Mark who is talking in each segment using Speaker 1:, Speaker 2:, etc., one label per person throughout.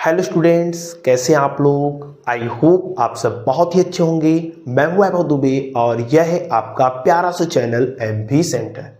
Speaker 1: Hello students, कैसे हैं आप लोग। आई होप आप सब बहुत ही अच्छे होंगे। मैं हूं वैभव दुबे और यह है आपका प्यारा सा channel M V centre.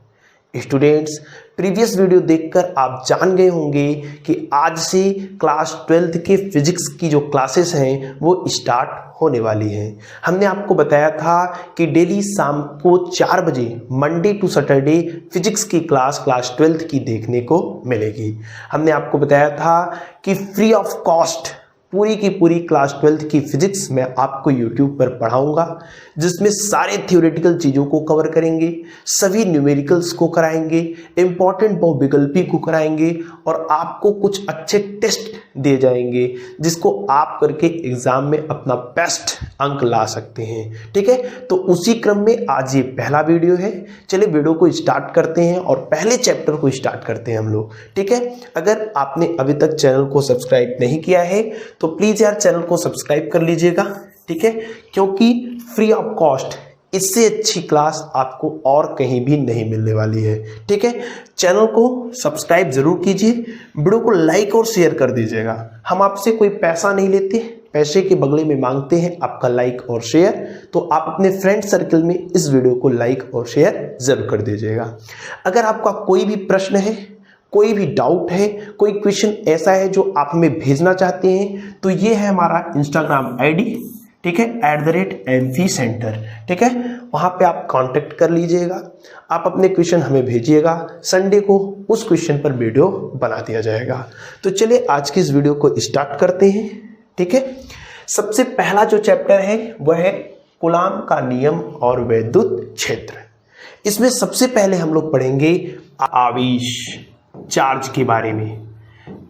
Speaker 1: Students, previous video देखकर आप जान गए होंगे कि आज से क्लास 12th के फिजिक्स की जो क्लासेस हैं वो स्टार्ट होने वाली हैं। हमने आपको बताया था कि डेली शाम को 4 बजे मंडे टू सैटरडे फिजिक्स की क्लास 12th की देखने को मिलेगी। हमने आपको बताया था कि फ्री ऑफ कॉस्ट पूरी की पूरी क्लास 12th की फिजिक्स मैं आपको YouTube पर पढ़ाऊंगा, जिसमें सारे थ्योरेटिकल चीज़ों को कवर करेंगे, सभी न्यूमेरिकल्स को कराएंगे, इंपॉर्टेंट बहुविकल्पी को कराएंगे और आपको कुछ अच्छे टेस्ट दिए जाएंगे जिसको आप करके एग्जाम में अपना बेस्ट अंक ला सकते हैं। ठीक है, तो उसी क्रम में आज ये पहला वीडियो है। चलिए वीडियो को स्टार्ट करते हैं और पहले चैप्टर को स्टार्ट करते हैं हम लोग। ठीक है, अगर आपने अभी तक चैनल को सब्सक्राइब नहीं किया है तो प्लीज यार चैनल को सब्सक्राइब कर लीजिएगा। ठीक है, क्योंकि फ्री ऑफ कॉस्ट इससे अच्छी क्लास आपको और कहीं भी नहीं मिलने वाली है। ठीक है, चैनल को सब्सक्राइब जरूर कीजिए, वीडियो को लाइक और शेयर कर दीजिएगा। हम आपसे कोई पैसा नहीं लेते, पैसे के बदले में मांगते हैं आपका लाइक और शेयर। तो आप अपने फ्रेंड सर्कल में इस वीडियो को लाइक और शेयर जरूर कर दीजिएगा। अगर आपका कोई भी प्रश्न है, कोई भी डाउट है, कोई क्वेश्चन ऐसा है जो आप हमें भेजना चाहते हैं तो ये है हमारा इंस्टाग्राम आईडी। ठीक है, @MV Center। ठीक है, वहां पे आप कांटेक्ट कर लीजिएगा, आप अपने क्वेश्चन हमें भेजिएगा। संडे को उस क्वेश्चन पर वीडियो बना दिया जाएगा। तो चलिए आज की इस वीडियो को स्टार्ट करते हैं। ठीक है, सबसे पहला जो चैप्टर है वह है कूलाम का नियम और वैद्युत क्षेत्र। इसमें सबसे पहले हम लोग पढ़ेंगे आवेश, चार्ज के बारे में।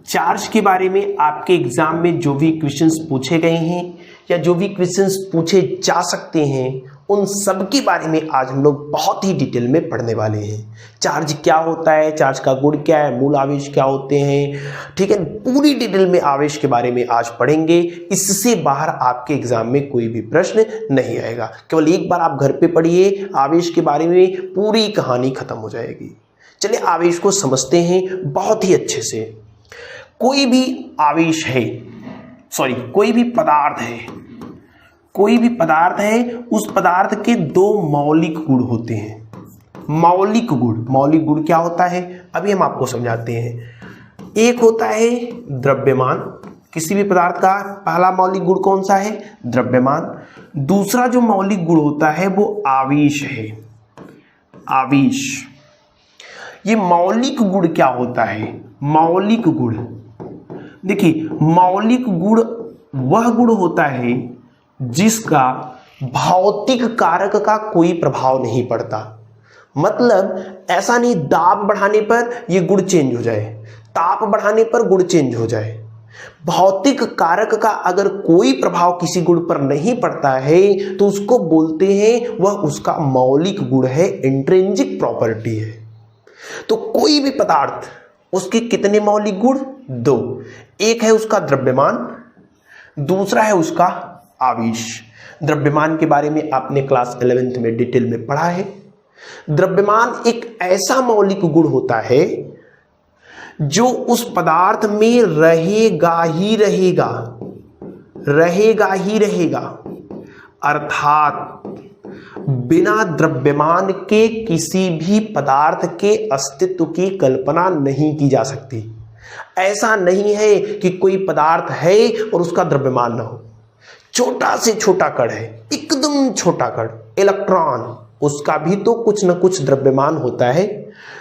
Speaker 1: चार्ज के बारे में आपके एग्जाम में जो भी क्वेश्चंस पूछे गए हैं या जो भी क्वेश्चंस पूछे जा सकते हैं उन सब के बारे में आज हम लोग बहुत ही डिटेल में पढ़ने वाले हैं। चार्ज क्या होता है, चार्ज का गुण क्या है, मूल आवेश क्या होते हैं। ठीक है, पूरी डिटेल में आवेश के बारे में आज पढ़ेंगे। इससे बाहर आपके एग्जाम में कोई भी प्रश्न नहीं आएगा। केवल एक बार आप घर पे पढ़िए, आवेश के बारे में पूरी कहानी खत्म हो जाएगी। चलिए आवेश को समझते हैं बहुत ही अच्छे से। कोई भी आवेश है, कोई भी पदार्थ है, उस पदार्थ के दो मौलिक गुण होते हैं। मौलिक गुण क्या होता है अभी हम आपको समझाते हैं। एक होता है द्रव्यमान, किसी भी पदार्थ का पहला मौलिक गुण कौन सा है, द्रव्यमान। दूसरा जो मौलिक गुण होता है वो आवेश है, आवेश। ये मौलिक गुण क्या होता है, मौलिक गुण देखिए, मौलिक गुण वह गुण होता है जिसका भौतिक कारक का कोई प्रभाव नहीं पड़ता। मतलब ऐसा नहीं दाब बढ़ाने पर यह गुण चेंज हो जाए, ताप बढ़ाने पर गुण चेंज हो जाए। भौतिक कारक का अगर कोई प्रभाव किसी गुण पर नहीं पड़ता है तो उसको बोलते हैं वह उसका मौलिक गुण है, इंट्रिंसिक प्रॉपर्टी है। तो कोई भी पदार्थ, उसके कितने मौलिक गुण, दो। एक है उसका द्रव्यमान, दूसरा है उसका आवेश। द्रव्यमान के बारे में आपने क्लास 11th में डिटेल में पढ़ा है। द्रव्यमान एक ऐसा मौलिक गुण होता है जो उस पदार्थ में रहेगा ही रहेगा, अर्थात बिना द्रव्यमान के किसी भी पदार्थ के अस्तित्व की कल्पना नहीं की जा सकती। ऐसा नहीं है कि कोई पदार्थ है और उसका द्रव्यमान न हो। छोटा से छोटा कण है, एकदम छोटा कण, इलेक्ट्रॉन, उसका भी तो कुछ न कुछ द्रव्यमान होता है।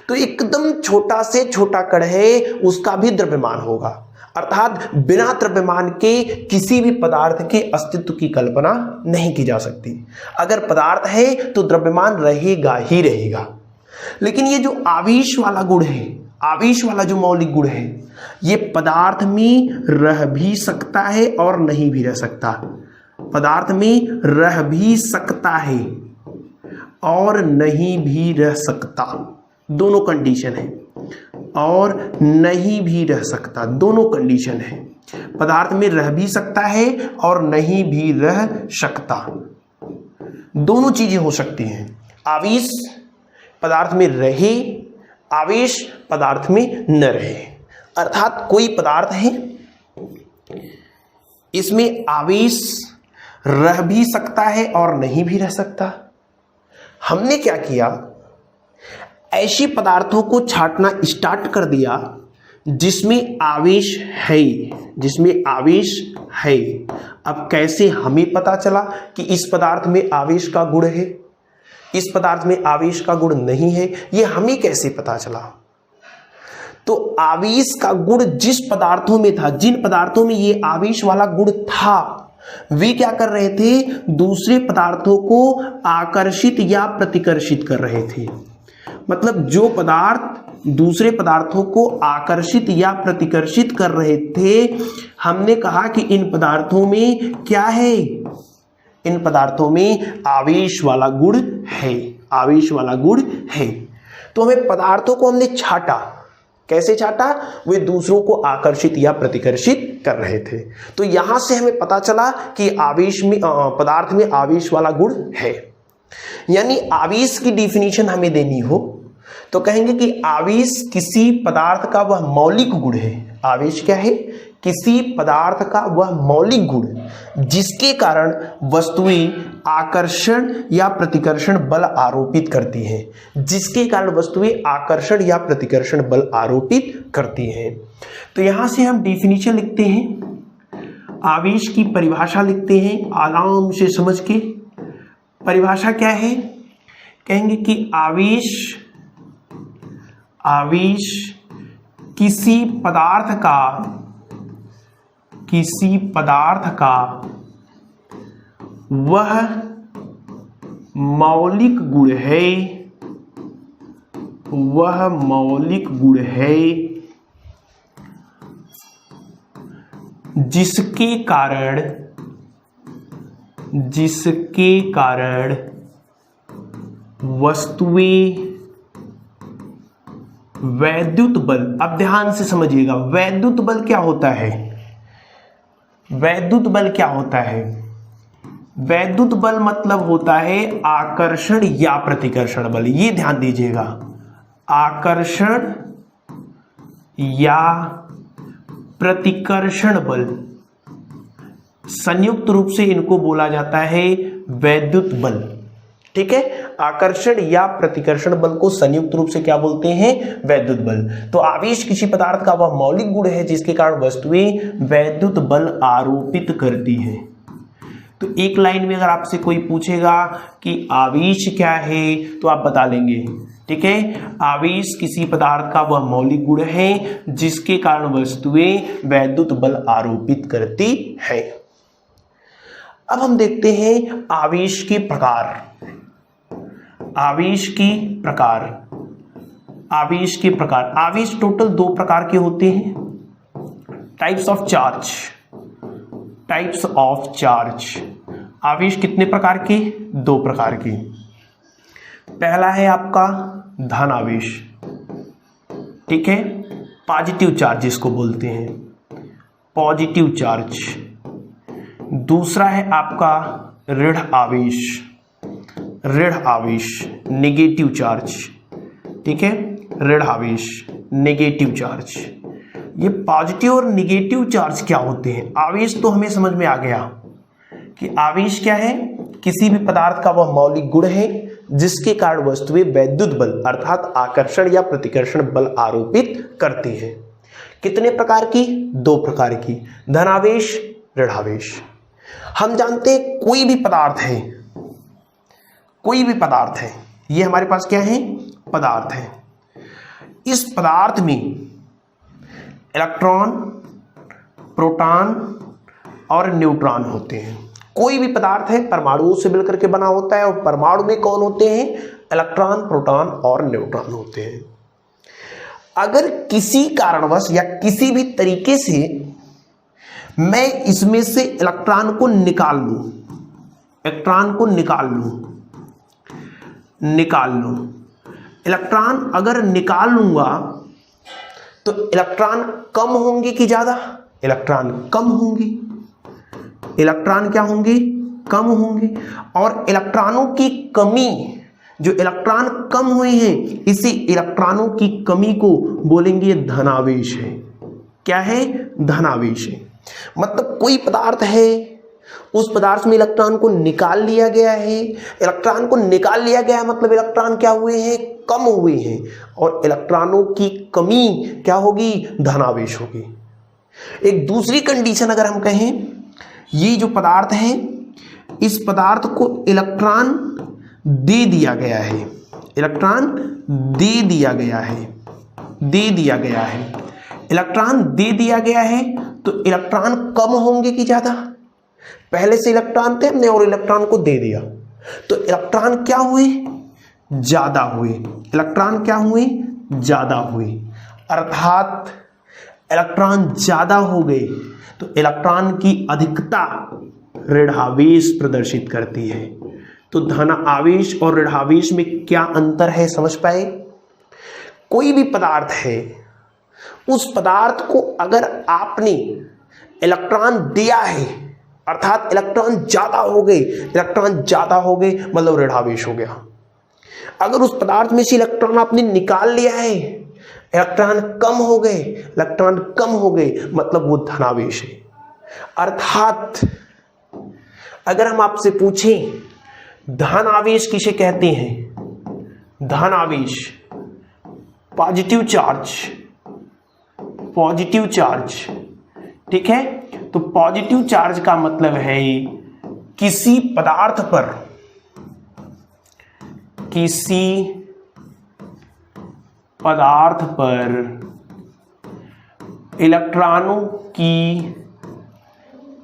Speaker 1: तो एकदम छोटा से छोटा कण है, उसका भी द्रव्यमान होगा। अर्थात बिना द्रव्यमान के किसी भी पदार्थ के अस्तित्व की कल्पना नहीं की जा सकती। अगर पदार्थ है तो द्रव्यमान रहेगा ही रहेगा। लेकिन ये जो आवेश वाला गुण है, आवेश वाला जो मौलिक गुण है, ये पदार्थ में रह भी सकता है और नहीं भी रह सकता। पदार्थ में रह भी सकता है और नहीं भी रह सकता, दोनों कंडीशन है। और नहीं भी रह सकता, दोनों कंडीशन है। पदार्थ में रह भी सकता है और नहीं भी रह सकता, दोनों चीजें हो सकती हैं। आवेश पदार्थ में रहे, आवेश पदार्थ में न रहे। अर्थात कोई पदार्थ है, इसमें आवेश रह भी सकता है और नहीं भी रह सकता। हमने क्या किया, ऐसे पदार्थों को छांटना स्टार्ट कर दिया जिसमें आवेश है, जिसमें आवेश है। अब कैसे हमें पता चला कि इस पदार्थ में आवेश का गुण है, इस पदार्थ में आवेश का गुण नहीं है, ये हमें कैसे पता चला? तो आवेश का गुण जिस पदार्थों में था, जिन पदार्थों में ये आवेश वाला गुण था, वे क्या कर रहे थे, दूसरे पदार्थों को आकर्षित या प्रतिकर्षित कर रहे थे। मतलब जो पदार्थ दूसरे पदार्थों को आकर्षित या प्रतिकर्षित कर रहे थे, हमने कहा कि इन पदार्थों में क्या है, इन पदार्थों में आवेश वाला गुण है, आवेश वाला गुण है। तो हमें पदार्थों को हमने छाटा, कैसे छाटा, वे दूसरों को आकर्षित या प्रतिकर्षित कर रहे थे। तो यहां से हमें पता चला कि आवेश में पदार्थ में आवेश वाला गुण है। यानी आवेश की डिफिनीशन हमें देनी हो तो कहेंगे कि आवेश किसी पदार्थ का वह मौलिक गुण है। आवेश क्या है, किसी पदार्थ का वह मौलिक गुण जिसके कारण वस्तुएं आकर्षण या प्रतिकर्षण बल आरोपित करती हैं, जिसके कारण वस्तुएं आकर्षण या प्रतिकर्षण बल आरोपित करती हैं। तो यहां से हम डिफिनीशन लिखते हैं, आवेश की परिभाषा लिखते हैं आराम से समझ के। परिभाषा क्या है, कहेंगे कि आवेश किसी पदार्थ का वह मौलिक गुण है, वह मौलिक गुण है जिसके कारण वस्तुएं वैद्युत बल, अब ध्यान से समझिएगा, वैद्युत बल क्या होता है, वैद्युत बल क्या होता है, वैद्युत बल मतलब होता है आकर्षण या प्रतिकर्षण बल। ये ध्यान दीजिएगा, आकर्षण या प्रतिकर्षण बल, संयुक्त रूप से इनको बोला जाता है वैद्युत बल। ठीक है, आकर्षण या प्रतिकर्षण बल को संयुक्त रूप से क्या बोलते हैं, वैद्युत बल। तो आवेश किसी पदार्थ का वह मौलिक गुण है जिसके कारण वस्तुएं वैद्युत बल आरोपित करती हैं। तो एक लाइन में अगर आपसे कोई पूछेगा कि आवेश क्या है तो आप बता लेंगे। ठीक है, आवेश किसी पदार्थ का वह मौलिक गुण है जिसके कारण वस्तुएं वैद्युत बल आरोपित करती है। अब हम देखते हैं आवेश के प्रकार। आवेश के प्रकार, आवेश के प्रकार, आवेश टोटल दो प्रकार के होते हैं। Types of charge, types of charge, आवेश कितने प्रकार के, दो प्रकार के। पहला है आपका धन आवेश, ठीक है, पॉजिटिव चार्ज जिसको बोलते हैं, पॉजिटिव चार्ज। दूसरा है आपका ऋण आवेश, ऋण आवेश, नेगेटिव चार्ज। ठीक है, ऋण आवेश, नेगेटिव चार्ज। ये पॉजिटिव और नेगेटिव चार्ज क्या होते हैं? आवेश तो हमें समझ में आ गया कि आवेश क्या है, किसी भी पदार्थ का वह मौलिक गुण है जिसके कारण वस्तुएं वैद्युत बल अर्थात आकर्षण या प्रतिकर्षण बल आरोपित करती है। कितने प्रकार की, दो प्रकार की, धनावेश, ऋणावेश। हम जानते हैं कोई भी पदार्थ है, कोई भी पदार्थ है, ये हमारे पास क्या है, पदार्थ है। इस पदार्थ में इलेक्ट्रॉन, प्रोटॉन और न्यूट्रॉन होते हैं। कोई भी पदार्थ है परमाणुओं से मिलकर के बना होता है और परमाणु में कौन होते हैं, इलेक्ट्रॉन, प्रोटॉन और न्यूट्रॉन होते हैं। अगर किसी कारणवश या किसी भी तरीके से मैं इसमें से इलेक्ट्रॉन को निकाल लूं, इलेक्ट्रॉन को निकाल लूं, इलेक्ट्रॉन अगर निकाल लूंगा तो इलेक्ट्रॉन कम होंगे कि ज्यादा, इलेक्ट्रॉन कम होंगे, इलेक्ट्रॉन क्या होंगे, कम होंगे। और इलेक्ट्रॉनों की कमी, जो इलेक्ट्रॉन कम हुए हैं, इसी इलेक्ट्रॉनों की कमी को बोलेंगे धनावेश है। क्या है, धनावेश है। मतलब कोई पदार्थ है, उस पदार्थ में इलेक्ट्रॉन को निकाल लिया गया है। इलेक्ट्रॉन को निकाल लिया गया है मतलब इलेक्ट्रॉन क्या हुए हैं, कम हुए हैं, और इलेक्ट्रॉनों की कमी क्या होगी, धनावेश होगी। एक दूसरी कंडीशन अगर हम कहें, ये जो पदार्थ है इस पदार्थ को इलेक्ट्रॉन दे दिया गया है, इलेक्ट्रॉन दे दिया गया है, दे दिया गया है, इलेक्ट्रॉन दे दिया गया है, तो इलेक्ट्रॉन कम होंगे कि ज्यादा? पहले से इलेक्ट्रॉन थे हमने और इलेक्ट्रॉन को दे दिया, तो इलेक्ट्रॉन क्या हुए, ज्यादा हुए। इलेक्ट्रॉन क्या हुए, ज्यादा हुए। अर्थात इलेक्ट्रॉन ज्यादा हो गए तो इलेक्ट्रॉन की अधिकता ऋणावेश प्रदर्शित करती है। तो धन आवेश और ऋणावेश में क्या अंतर है, समझ पाए? कोई भी पदार्थ है, उस पदार्थ को अगर आपने इलेक्ट्रॉन दिया है, अर्थात इलेक्ट्रॉन ज्यादा हो गए, इलेक्ट्रॉन ज्यादा हो गए मतलब ऋणावेश हो गया। अगर उस पदार्थ में से इलेक्ट्रॉन आपने निकाल लिया है, इलेक्ट्रॉन कम हो गए, इलेक्ट्रॉन कम हो गए मतलब वो धनावेश है। अर्थात अगर हम आपसे पूछें धन आवेश किसे कहते हैं, धन आवेश, पॉजिटिव चार्ज, पॉजिटिव चार्ज, ठीक है। तो पॉजिटिव चार्ज का मतलब है किसी पदार्थ पर, किसी पदार्थ पर इलेक्ट्रॉनों की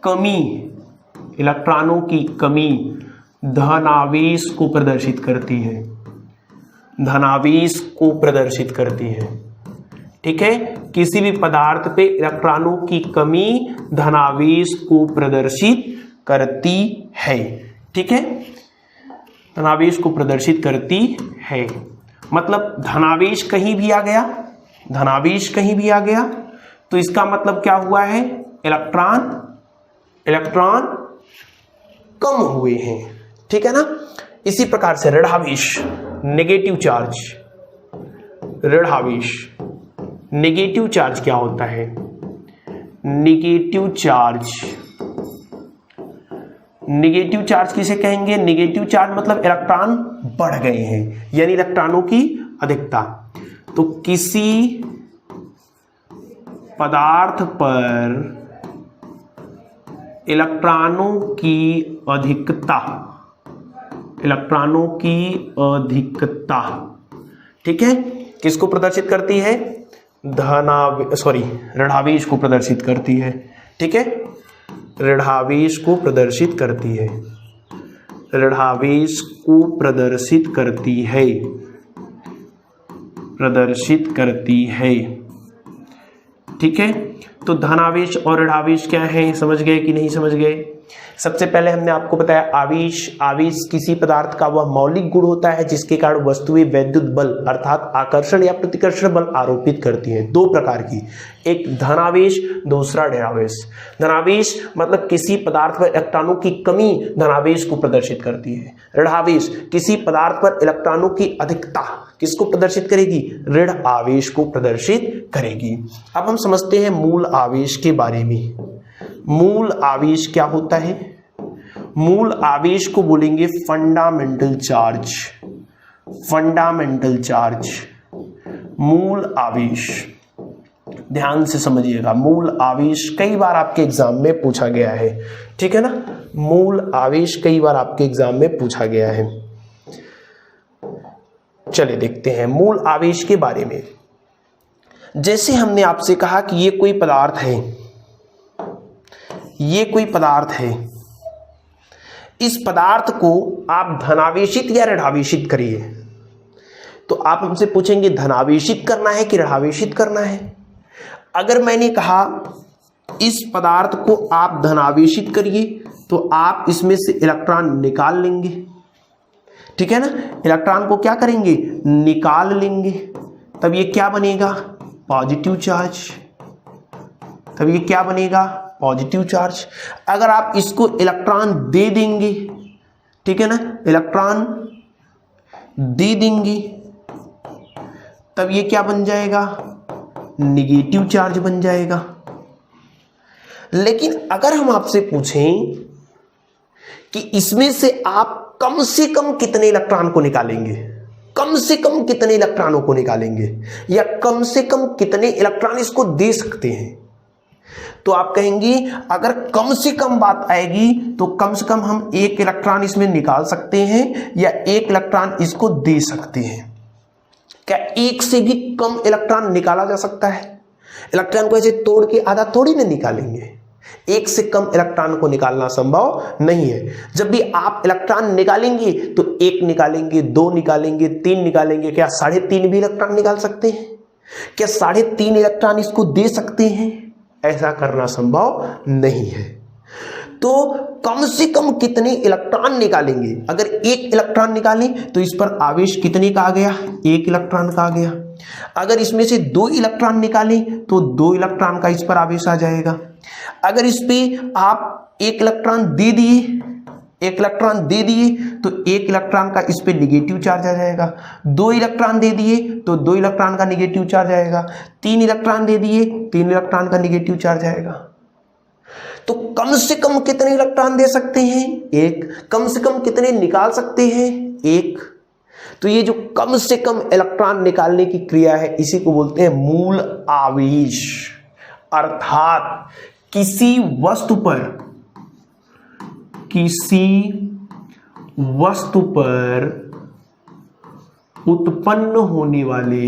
Speaker 1: कमी, इलेक्ट्रॉनों की कमी धनावेश को प्रदर्शित करती है, धनावेश को प्रदर्शित करती है, ठीक है। किसी भी पदार्थ पे इलेक्ट्रॉनों की कमी धनावेश को प्रदर्शित करती है, ठीक है, धनावेश को प्रदर्शित करती है। मतलब धनावेश कहीं भी आ गया, धनावेश कहीं भी आ गया तो इसका मतलब क्या हुआ है, इलेक्ट्रॉन, इलेक्ट्रॉन कम हुए हैं, ठीक है ना। इसी प्रकार से ऋणावेश, नेगेटिव चार्ज, ऋणावेश, नेगेटिव चार्ज क्या होता है, नेगेटिव चार्ज, नेगेटिव चार्ज किसे कहेंगे, नेगेटिव चार्ज मतलब इलेक्ट्रॉन बढ़ गए हैं, यानी इलेक्ट्रॉनों की अधिकता। तो किसी पदार्थ पर इलेक्ट्रॉनों की अधिकता, इलेक्ट्रॉनों की अधिकता, ठीक है, किसको प्रदर्शित करती है, ऋणावेश को प्रदर्शित करती है, ठीक है, ऋणावेश को प्रदर्शित करती है, ऋणावेश को प्रदर्शित करती है, प्रदर्शित करती है, ठीक है। तो धनावेश और ऋणावेश क्या है, समझ गए कि नहीं समझ गए? सबसे पहले हमने आपको बताया आवेश, आवेश किसी पदार्थ का वह मौलिक गुण होता है जिसके कारण वस्तुएं वैद्युत बल अर्थात आकर्षण या प्रतिकर्षण बल आरोपित करती हैं। दो प्रकार की, एक धनावेश, दूसरा ऋणावेश। धनावेश मतलब किसी पदार्थ पर इलेक्ट्रॉनों की कमी धनावेश को प्रदर्शित करती है। ऋणावेश किसी पदार्थ पर इलेक्ट्रॉनों की अधिकता किसको प्रदर्शित करेगी, ऋण आवेश को प्रदर्शित करेगी। अब हम समझते हैं मूल आवेश के बारे में। मूल आवेश क्या होता है, मूल आवेश को बोलेंगे फंडामेंटल चार्ज, फंडामेंटल चार्ज, मूल आवेश। ध्यान से समझिएगा, मूल आवेश कई बार आपके एग्जाम में पूछा गया है, ठीक है ना, मूल आवेश कई बार आपके एग्जाम में पूछा गया है। चलिए देखते हैं मूल आवेश के बारे में। जैसे हमने आपसे कहा कि ये कोई पदार्थ है, ये कोई पदार्थ है, इस पदार्थ को आप धनावेशित या ऋणावेशित करिए, तो आप हमसे पूछेंगे धनावेशित करना है कि ऋणावेशित करना है। अगर मैंने कहा इस पदार्थ को आप धनावेशित करिए तो आप इसमें से इलेक्ट्रॉन निकाल लेंगे, ठीक है ना, इलेक्ट्रॉन को क्या करेंगे, निकाल लेंगे, तब ये क्या बनेगा, पॉजिटिव चार्ज, तब ये क्या बनेगा, पॉजिटिव चार्ज। अगर आप इसको इलेक्ट्रॉन दे देंगे, ठीक है ना, इलेक्ट्रॉन दे देंगे, तब ये क्या बन जाएगा, निगेटिव चार्ज बन जाएगा। लेकिन अगर हम आपसे पूछें कि इसमें से आप कम से कम कितने इलेक्ट्रॉन को निकालेंगे, कम से कम कितने इलेक्ट्रॉनों को निकालेंगे, या कम से कम कितने इलेक्ट्रॉन इसको दे सकते हैं, तो आप कहेंगे अगर कम से कम बात आएगी तो कम से कम हम एक इलेक्ट्रॉन इसमें निकाल सकते हैं या एक इलेक्ट्रॉन इसको दे सकते हैं। क्या एक से भी कम इलेक्ट्रॉन निकाला जा सकता है? इलेक्ट्रॉन को ऐसे तोड़ के आधा थोड़ी ना निकालेंगे, एक से कम इलेक्ट्रॉन को निकालना संभव नहीं है। जब भी आप इलेक्ट्रॉन निकालेंगे तो एक निकालेंगे, दो निकालेंगे, तीन निकालेंगे, क्या 3.5 भी इलेक्ट्रॉन निकाल सकते हैं? क्या 3.5 इलेक्ट्रॉन इसको दे सकते हैं? ऐसा करना संभव नहीं है। तो कम से कम कितने इलेक्ट्रॉन निकालेंगे? अगर एक इलेक्ट्रॉन निकालें तो इस पर आवेश कितने का आ गया? एक इलेक्ट्रॉन का आ गया। अगर इसमें से 2 इलेक्ट्रॉन निकालें तो 2 इलेक्ट्रॉन का इस पर आवेश आ जाएगा। अगर इस पे आप एक इलेक्ट्रॉन दे दिए तो एक इलेक्ट्रॉन का इस पे निगेटिव चार्ज आ जाएगा। 2 इलेक्ट्रॉन दे दिए तो 2 इलेक्ट्रॉन का निगेटिव चार्ज आएगा। 3 इलेक्ट्रॉन दे दिए, 3 इलेक्ट्रॉन का निगेटिव चार्ज आएगा। तो कम से कम कितने इलेक्ट्रॉन दे सकते हैं? एक। कम से कम कितने निकाल सकते हैं? एक। तो ये जो कम से कम इलेक्ट्रॉन निकालने की क्रिया है इसी को बोलते हैं मूल आवेश। अर्थात किसी वस्तु पर उत्पन्न होने वाले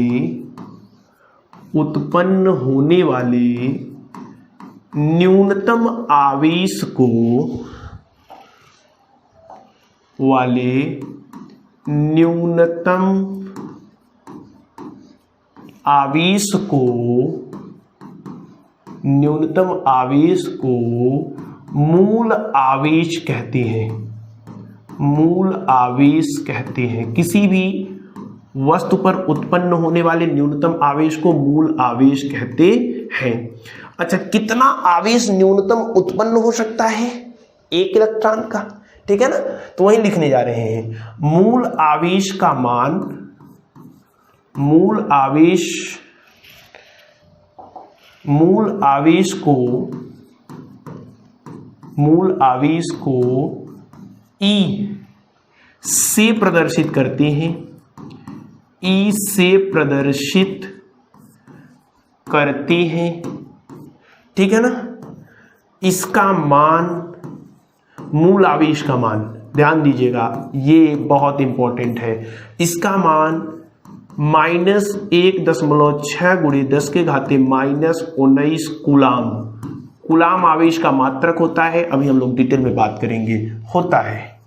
Speaker 1: न्यूनतम आवेश को मूल आवेश कहते हैं। मूल आवेश कहते हैं। किसी भी वस्तु पर उत्पन्न होने वाले न्यूनतम आवेश को मूल आवेश कहते हैं। अच्छा, कितना आवेश न्यूनतम उत्पन्न हो सकता है? एक इलेक्ट्रॉन का, ठीक है ना। तो वही लिखने जा रहे हैं। मूल आवेश का मान, मूल आवेश को E से प्रदर्शित करते हैं। E से प्रदर्शित करते हैं, ठीक है ना। इसका मान, मूल आवेश का मान, ध्यान दीजिएगा ये बहुत इंपॉर्टेंट है। इसका मान -1.6 × 10⁻⁻19 कूलाम आवेश का मात्रक होता है। अभी हम लोग डिटेल में बात करेंगे, होता है,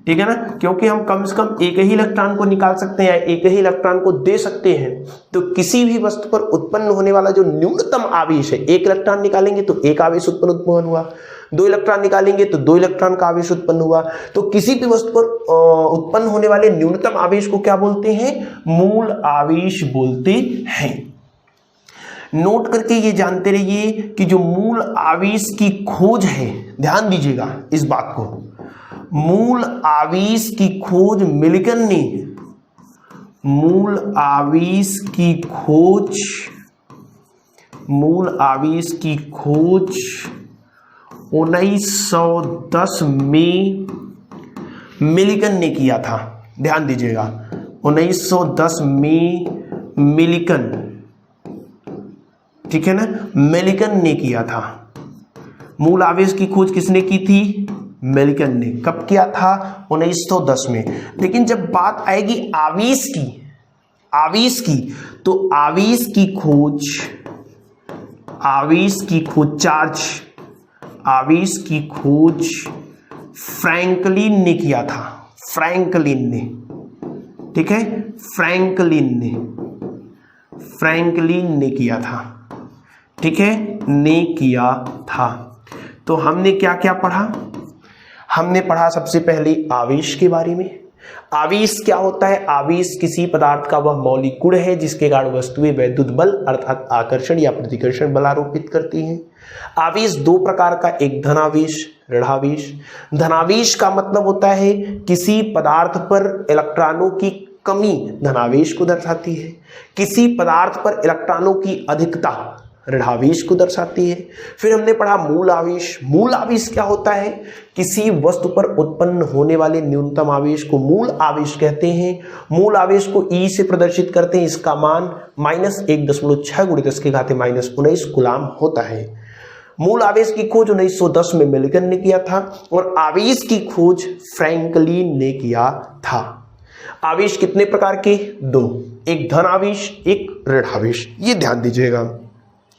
Speaker 1: ठीक है ना। क्योंकि हम कम से कम एक ही इलेक्ट्रॉन को निकाल सकते हैं या एक ही इलेक्ट्रॉन को दे सकते हैं। तो किसी भी वस्तु पर उत्पन्न होने वाला जो न्यूनतम आवेश है, एक इलेक्ट्रॉन निकालेंगे तो एक आवेश उत्पन्न हुआ, 2 इलेक्ट्रॉन निकालेंगे तो 2 इलेक्ट्रॉन का आवेश उत्पन्न हुआ। तो किसी भी वस्तु पर उत्पन्न होने वाले न्यूनतम आवेश को क्या बोलते हैं? मूल आवेश बोलते हैं। नोट करके ये जानते रहिए कि जो मूल आवेश की खोज है, ध्यान दीजिएगा इस बात को, मूल आवेश की खोज मिल्टन ने 1910 में मिल्टन ने किया था। ध्यान दीजिएगा 1910 में मिल्टन, ठीक है ना, मिल्टन ने किया था। मूल आवेश की खोज किसने की थी? मिल्टन ने। कब किया था? 1910 में। लेकिन जब बात आएगी आवेश की तो आवेश की खोज फ्रैंकलिन ने किया था। फ्रैंकलिन ने, ठीक है, फ्रैंकलिन ने किया था, ठीक है, ने किया था। तो हमने क्या क्या पढ़ा? हमने पढ़ा सबसे पहले आवेश के बारे में। आवेश क्या होता है? आवेश किसी पदार्थ का वह मौलिक गुण है जिसके कारण वस्तुएं वैद्युत बल अर्थात आकर्षण या प्रतिकर्षण बल आरोपित करती हैं। आवेश 2 प्रकार का, एक धनावेश, ऋणावेश। धनावेश का मतलब होता है किसी पदार्थ पर इलेक्ट्रॉनों की कमी धनावेश को दर्शाती है। किसी पदार्थ पर इलेक्ट्रॉनों की अधिकता ऋणावेश को दर्शाती है। फिर हमने पढ़ा मूल आवेश। मूल आवेश क्या होता है? किसी वस्तु पर उत्पन्न होने वाले न्यूनतम आवेश को मूल आवेश कहते हैं। मूल आवेश को E से प्रदर्शित करते हैं। इसका मान -1.6 × 10⁻⁻19 कूलाम होता है। मूल आवेश की खोज 1910 में मिल्टन ने किया था और आवेश की खोज फ्रैंकलिन ने किया था। आवेश कितने प्रकार के? 2, एक धन आवेश, एक ऋण आवेश, ये ध्यान दीजिएगा।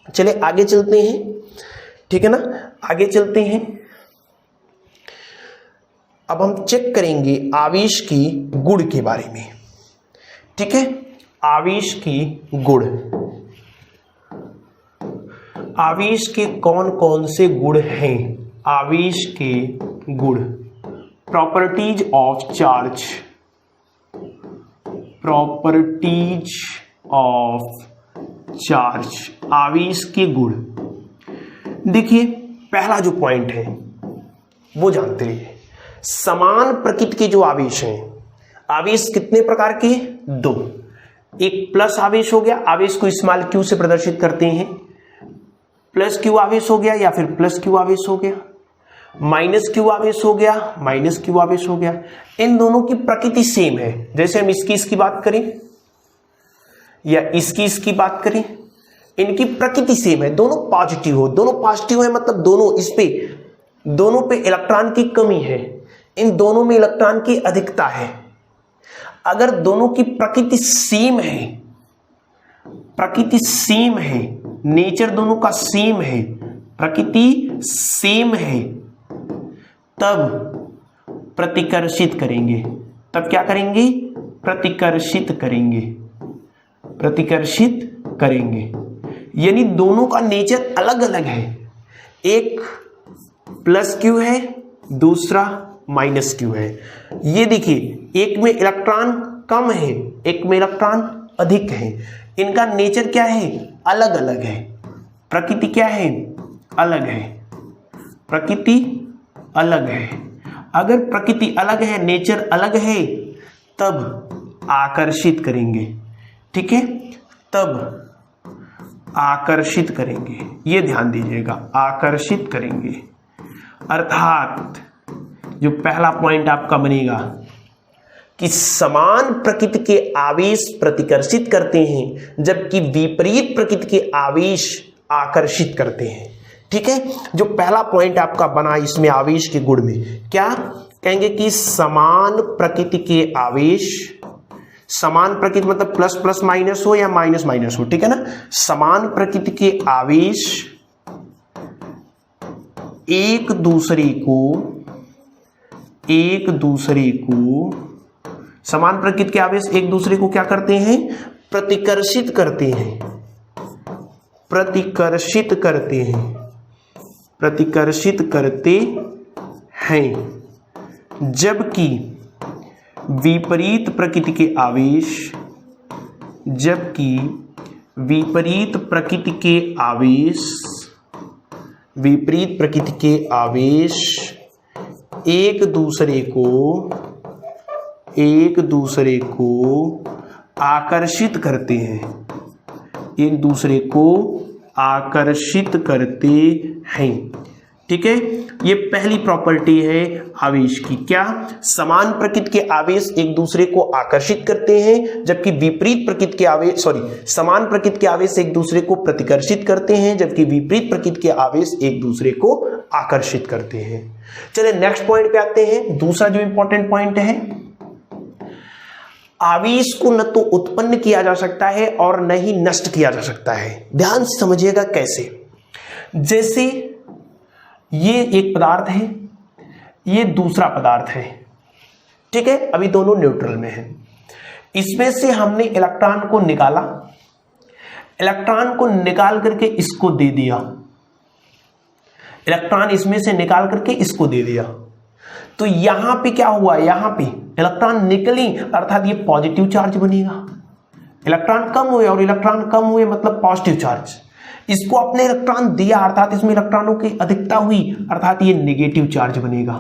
Speaker 1: चले आगे चलते हैं, ठीक है ना, आगे चलते हैं। अब हम चेक करेंगे आवेश की गुण के बारे में, ठीक है। आवेश की गुण, आवेश के कौन कौन से गुण हैं? आवेश के गुण, properties of charge, properties of charge, आवेश के गुण। देखिए पहला जो पॉइंट है वो जानते रहिए, समान प्रकृति के जो आवेश हैं, आवेश कितने प्रकार के? 2, एक प्लस आवेश हो गया, आवेश को स्मॉल q से प्रदर्शित करते हैं, प्लस q आवेश हो गया या फिर प्लस q आवेश हो गया, माइनस q आवेश हो गया, माइनस q आवेश हो गया। इन दोनों की प्रकृति सेम है। जैसे हम इसकी बात करें या इसकी बात करें, इनकी प्रकृति सेम है, दोनों पॉजिटिव हो, दोनों पॉजिटिव है मतलब दोनों पे इलेक्ट्रॉन की कमी है, इन दोनों में इलेक्ट्रॉन की अधिकता है। अगर दोनों की प्रकृति सेम है, प्रकृति सेम है, नेचर दोनों का सेम है, प्रकृति सेम है, तब प्रतिकर्षित करेंगे। तब क्या करेंगे? प्रतिकर्षित करेंगे, प्रतिकर्षित करेंगे। यानी दोनों का नेचर अलग अलग है, एक प्लस q है, दूसरा माइनस q है। ये देखिए, एक में इलेक्ट्रॉन कम है, एक में इलेक्ट्रॉन अधिक है, इनका नेचर क्या है? अलग अलग है, प्रकृति क्या है? अलग है, प्रकृति अलग है। अगर प्रकृति अलग है, नेचर अलग है, तब आकर्षित करेंगे, ठीक है, तब आकर्षित करेंगे। ये ध्यान दीजिएगा, आकर्षित करेंगे। अर्थात जो पहला पॉइंट आपका बनेगा कि समान प्रकृति के आवेश प्रतिकर्षित करते हैं, जबकि विपरीत प्रकृति के आवेश आकर्षित करते हैं, ठीक है। जो पहला पॉइंट आपका बना इसमें आवेश के गुण में, क्या कहेंगे कि समान प्रकृति के आवेश, समान प्रकृति मतलब प्लस प्लस माइनस हो या माइनस माइनस हो, ठीक है ना। समान प्रकृति के आवेश एक दूसरे को समान प्रकृति के आवेश एक दूसरे को क्या करते हैं? प्रतिकर्षित करते हैं, प्रतिकर्षित करते हैं, प्रतिकर्षित करते हैं। जबकि विपरीत प्रकृति के आवेश, जबकि विपरीत प्रकृति के आवेश, विपरीत प्रकृति के आवेश एक दूसरे को आकर्षित करते हैं, एक दूसरे को आकर्षित करते हैं, ठीक है। ये पहली प्रॉपर्टी है आवेश की, क्या? समान प्रकृति के आवेश एक दूसरे को आकर्षित करते हैं, जबकि विपरीत प्रकृति के आवेश समान प्रकृति के आवेश एक दूसरे को प्रतिकर्षित करते हैं, जबकि विपरीत प्रकृति के आवेश एक दूसरे को आकर्षित करते हैं। चलिए नेक्स्ट पॉइंट पे आते हैं। दूसरा जो इंपॉर्टेंट पॉइंट है, आवेश को न तो उत्पन्न किया जा सकता है और न ही नष्ट किया जा सकता है। ध्यान से समझिएगा कैसे। जैसे ये एक पदार्थ है, ये दूसरा पदार्थ है, ठीक है, अभी दोनों न्यूट्रल में है। इसमें से हमने इलेक्ट्रॉन को निकाला, इलेक्ट्रॉन को निकाल करके इसको दे दिया, इलेक्ट्रॉन इसमें से निकाल करके इसको दे दिया, तो यहां पे क्या हुआ? यहां पे इलेक्ट्रॉन निकली, अर्थात ये पॉजिटिव चार्ज बनेगा। इलेक्ट्रॉन कम हुए और इलेक्ट्रॉन कम हुए मतलब पॉजिटिव चार्ज। इसको अपने इलेक्ट्रॉन दिया, अर्थात इसमें इलेक्ट्रॉनों की अधिकता हुई, अर्थात ये नेगेटिव चार्ज बनेगा।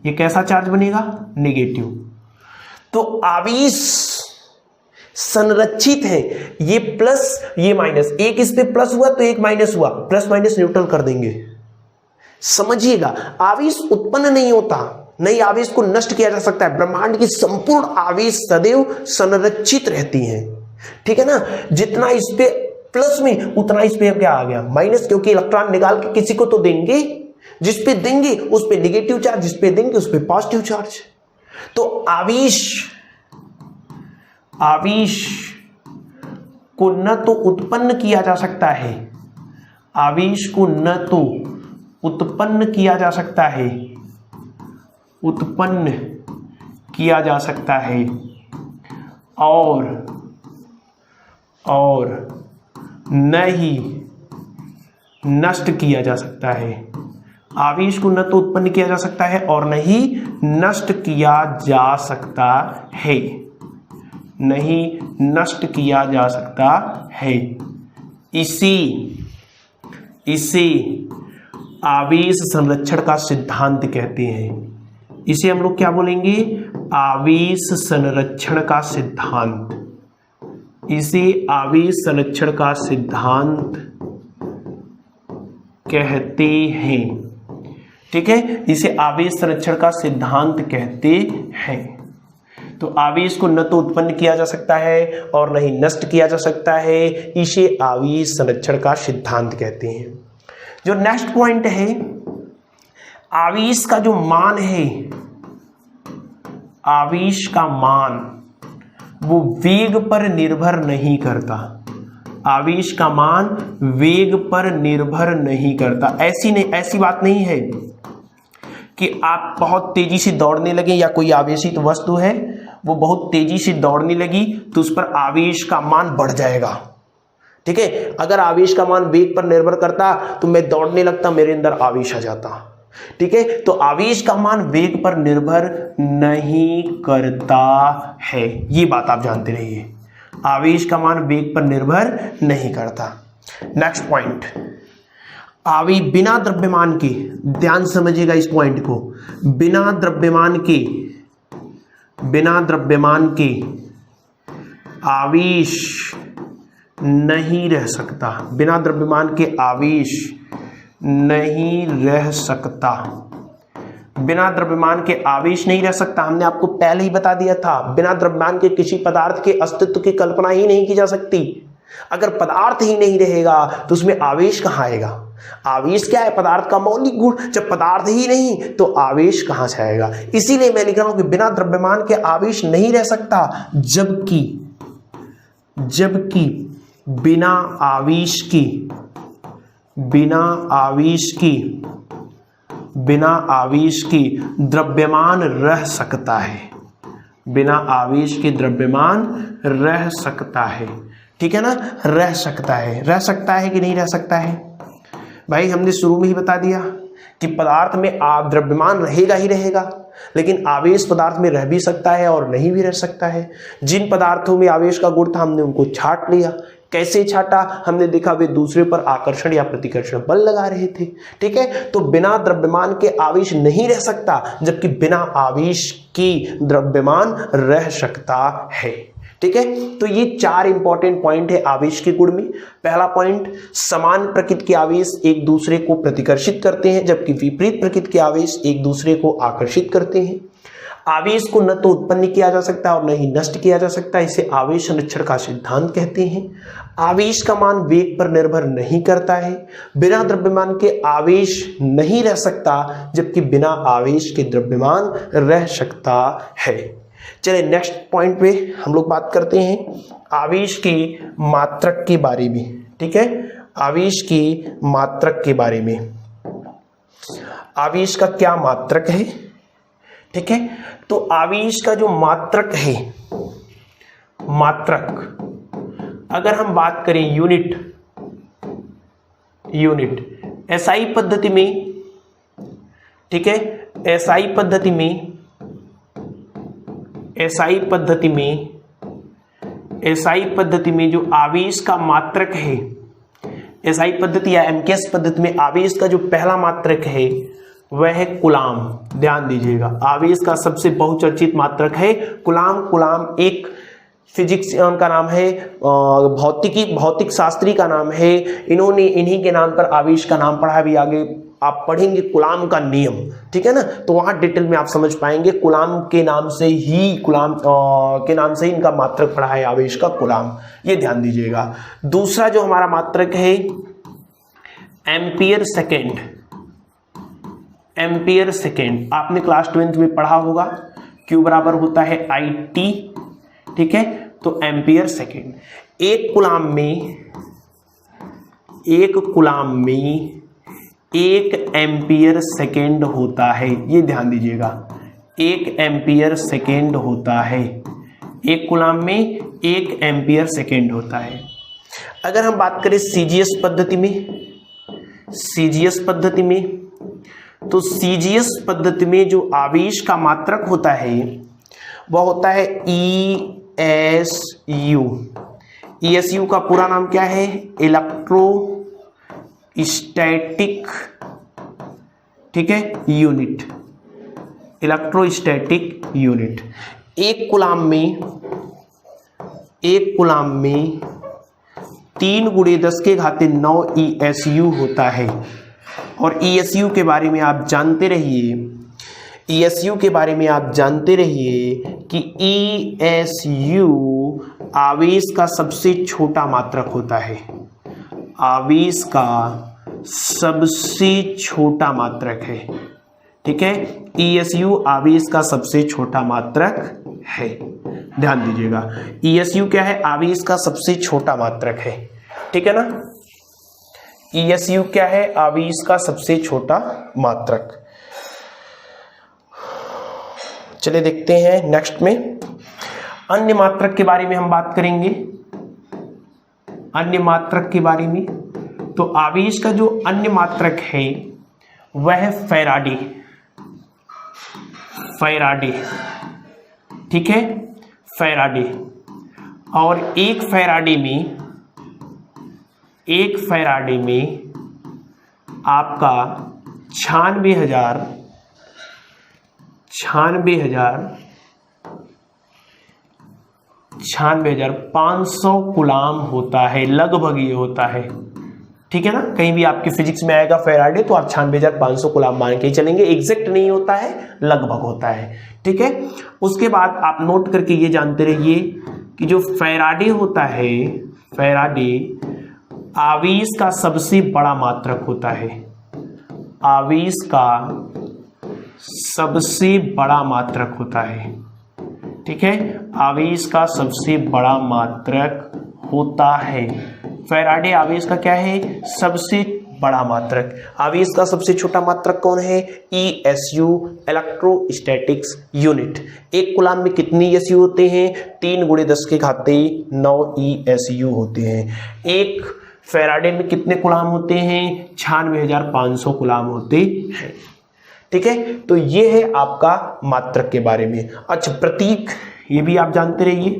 Speaker 1: ये कैसा चार्ज बनेगा? नेगेटिव। तो आवेश संरक्षित है। ये प्लस ये माइनस, एक इस पे प्लस हुआ तो एक माइनस हुआ, प्लस माइनस न्यूट्रल कर देंगे। समझिएगा, आवेश उत्पन्न नहीं होता, नहीं आवेश को नष्ट किया जा सकता है। ब्रह्मांड की संपूर्ण आवेश सदैव संरक्षित रहती हैं, ठीक है ना। जितना इस पे प्लस में उतना इस पे क्या आ गया माइनस, क्योंकि इलेक्ट्रॉन निकाल के किसी को तो देंगे, जिस पे देंगे उस पे नेगेटिव चार्ज, जिस पे देंगे उस पे पॉजिटिव चार्ज। तो आवेश को न तो उत्पन्न किया जा सकता है, आवेश को न तो उत्पन्न किया जा सकता है, उत्पन्न किया जा सकता है और न ही नष्ट किया जा सकता है। आवेश को न तो उत्पन्न किया जा सकता है और न ही नष्ट किया जा सकता है, नहीं नष्ट किया जा सकता है। इसे आवेश संरक्षण का सिद्धांत कहते हैं। इसे हम लोग क्या बोलेंगे, आवेश संरक्षण का सिद्धांत। इसे आवेश संरक्षण का सिद्धांत कहते हैं, ठीक है। इसे आवेश संरक्षण का सिद्धांत कहते हैं। तो आवेश को न तो उत्पन्न किया जा सकता है और न ही नष्ट किया जा सकता है, इसे आवेश संरक्षण का सिद्धांत कहते हैं। जो नेक्स्ट पॉइंट है, आवेश का जो मान है, आवेश का मान वो वेग पर निर्भर नहीं करता। आवेश का मान वेग पर निर्भर नहीं करता। ऐसी बात नहीं है कि आप बहुत तेजी से दौड़ने लगे या कोई आवेशित वस्तु है वो बहुत तेजी से दौड़ने लगी तो उस पर आवेश का मान बढ़ जाएगा, ठीक है। अगर आवेश का मान वेग पर निर्भर करता तो मैं दौड़ने लगता, मेरे अंदर आवेश आ जाता, ठीक है। तो आवेश का मान वेग पर निर्भर नहीं करता है, ये बात आप जानते रहिए। आवेश का मान वेग पर निर्भर नहीं करता। नेक्स्ट पॉइंट, आवेश बिना द्रव्यमान के, ध्यान समझिएगा इस पॉइंट को, बिना द्रव्यमान के आवेश नहीं रह सकता। बिना द्रव्यमान के आवेश नहीं रह सकता। बिना द्रव्यमान के आवेश नहीं रह सकता, हमने आपको पहले ही बता दिया था। बिना द्रव्यमान के किसी पदार्थ के अस्तित्व की कल्पना ही नहीं की जा सकती। अगर पदार्थ ही नहीं रहेगा तो उसमें आवेश कहाँ आएगा। आवेश क्या है, पदार्थ का मौलिक गुण। जब पदार्थ ही नहीं तो आवेश कहाँ से आएगा। इसीलिए मैं लिख रहा हूं कि बिना द्रव्यमान के आवेश नहीं रह सकता, जबकि बिना आवेश की द्रव्यमान रह सकता है। बिना आवेश के द्रव्यमान रह सकता है, ठीक है ना। रह सकता है कि नहीं रह सकता है। भाई हमने शुरू में ही बता दिया कि पदार्थ में द्रव्यमान रहेगा ही रहेगा, लेकिन आवेश पदार्थ में रह भी सकता है और नहीं भी रह सकता है। जिन पदार्थों में आवेश का गुण था हमने उनको छांट लिया। कैसे छाटा, हमने देखा वे दूसरे पर आकर्षण या प्रतिकर्षण बल लगा रहे थे, ठीक है। तो बिना द्रव्यमान के आवेश नहीं रह सकता, जबकि बिना आवेश की द्रव्यमान रह सकता है, ठीक है। तो ये 4 इंपॉर्टेंट पॉइंट है आवेश के गुण में। पहला पॉइंट, समान प्रकृति के आवेश एक दूसरे को प्रतिकर्षित करते हैं, जबकि विपरीत प्रकृति के आवेश एक दूसरे को आकर्षित करते हैं। आवेश को न तो उत्पन्न किया जा सकता और न ही नष्ट किया जा सकता, इसे आवेश संरक्षण का सिद्धांत कहते हैं। आवेश का मान वेग पर निर्भर नहीं करता है। बिना द्रव्यमान के आवेश नहीं रह सकता, जबकि बिना आवेश के द्रव्यमान रह सकता है। चलिए नेक्स्ट पॉइंट पे हम लोग बात करते हैं आवेश की मात्रक के बारे में, ठीक है। आवेश की मात्रक के बारे में, आवेश का क्या मात्रक है, ठीक है। तो आवेश का जो मात्रक है, मात्रक अगर हम बात करें यूनिट एसआई पद्धति में, ठीक है। एसआई पद्धति में जो आवेश का मात्रक है, एसआई पद्धति या एमकेएस पद्धति में आवेश का जो पहला मात्रक है वह है कूलाम। ध्यान दीजिएगा, आवेश का सबसे बहुचर्चित मात्रक है कूलाम। कूलाम एक फिजिक्सियन का नाम है, भौतिक शास्त्री का नाम है, इन्हीं के नाम पर आवेश का नाम पढ़ा। अभी आगे आप पढ़ेंगे कूलाम का नियम, ठीक है ना, तो वहां डिटेल में आप समझ पाएंगे। कूलाम के नाम से ही इनका मात्रक पढ़ा है, आवेश का कूलाम, ये ध्यान दीजिएगा। दूसरा जो हमारा मात्रक है एम्पियर सेकेंड। एम्पियर सेकेंड आपने क्लास 12th में पढ़ा होगा, Q बराबर होता है IT, ठीक है। तो एम्पियर सेकेंड, एक कूलाम में 1 एम्पियर सेकेंड होता है, ये ध्यान दीजिएगा। 1 एम्पियर सेकेंड होता है, एक कूलाम में 1 एम्पियर सेकेंड होता है। अगर हम बात करें सीजीएस पद्धति में, तो सीजीएस पद्धति में जो आवेश का मात्रक होता है वह होता है ESU। ESU का पूरा नाम क्या है? इलेक्ट्रोस्टैटिक, ठीक है, यूनिट, इलेक्ट्रोस्टैटिक यूनिट। एक कूलाम में 3 × 10⁹ ESU होता है। और ESU के बारे में आप जानते रहिए कि ESU आवेश का सबसे छोटा मात्रक होता है। आवेश का सबसे छोटा मात्रक है, ठीक है। ESU आवेश का सबसे छोटा मात्रक है, ध्यान दीजिएगा। ESU क्या है? आवेश का सबसे छोटा मात्रक है, ठीक है ना। ESU क्या है? आवेश का सबसे छोटा मात्रक। चलिए देखते हैं नेक्स्ट में अन्य मात्रक के बारे में हम बात करेंगे। अन्य मात्रक के बारे में, तो आवेश का जो अन्य मात्रक है वह है फैराडे, ठीक है, फैराडे। और एक फैराडे में आपका 96,500 कूलाम होता है, लगभग ये होता है, ठीक है ना। कहीं भी आपके फिजिक्स में आएगा फैराडे तो आप 96,500 कूलाम मान के चलेंगे, एग्जैक्ट नहीं होता है, लगभग होता है, ठीक है। उसके बाद आप नोट करके ये जानते रहिए कि जो फैराडे होता है, फैराडे आवेश का सबसे बड़ा मात्रक होता है। आवेश का सबसे बड़ा मात्रक होता है, ठीक है, आवेश का सबसे बड़ा मात्रक होता है। फैराडे आवेश का क्या है? सबसे बड़ा मात्रक। आवेश का सबसे छोटा मात्रक कौन है? ESU, electrostatics unit. एक कूलाम में कितनी ESU होते हैं? 3 × 10⁹ ESU होते हैं। एक फैराडे में कितने कूलाम होते हैं? 96,500 कूलाम होते हैं, ठीक है। तो ये है आपका मात्रक के बारे में। अच्छा, प्रतीक, ये भी आप जानते रहिए,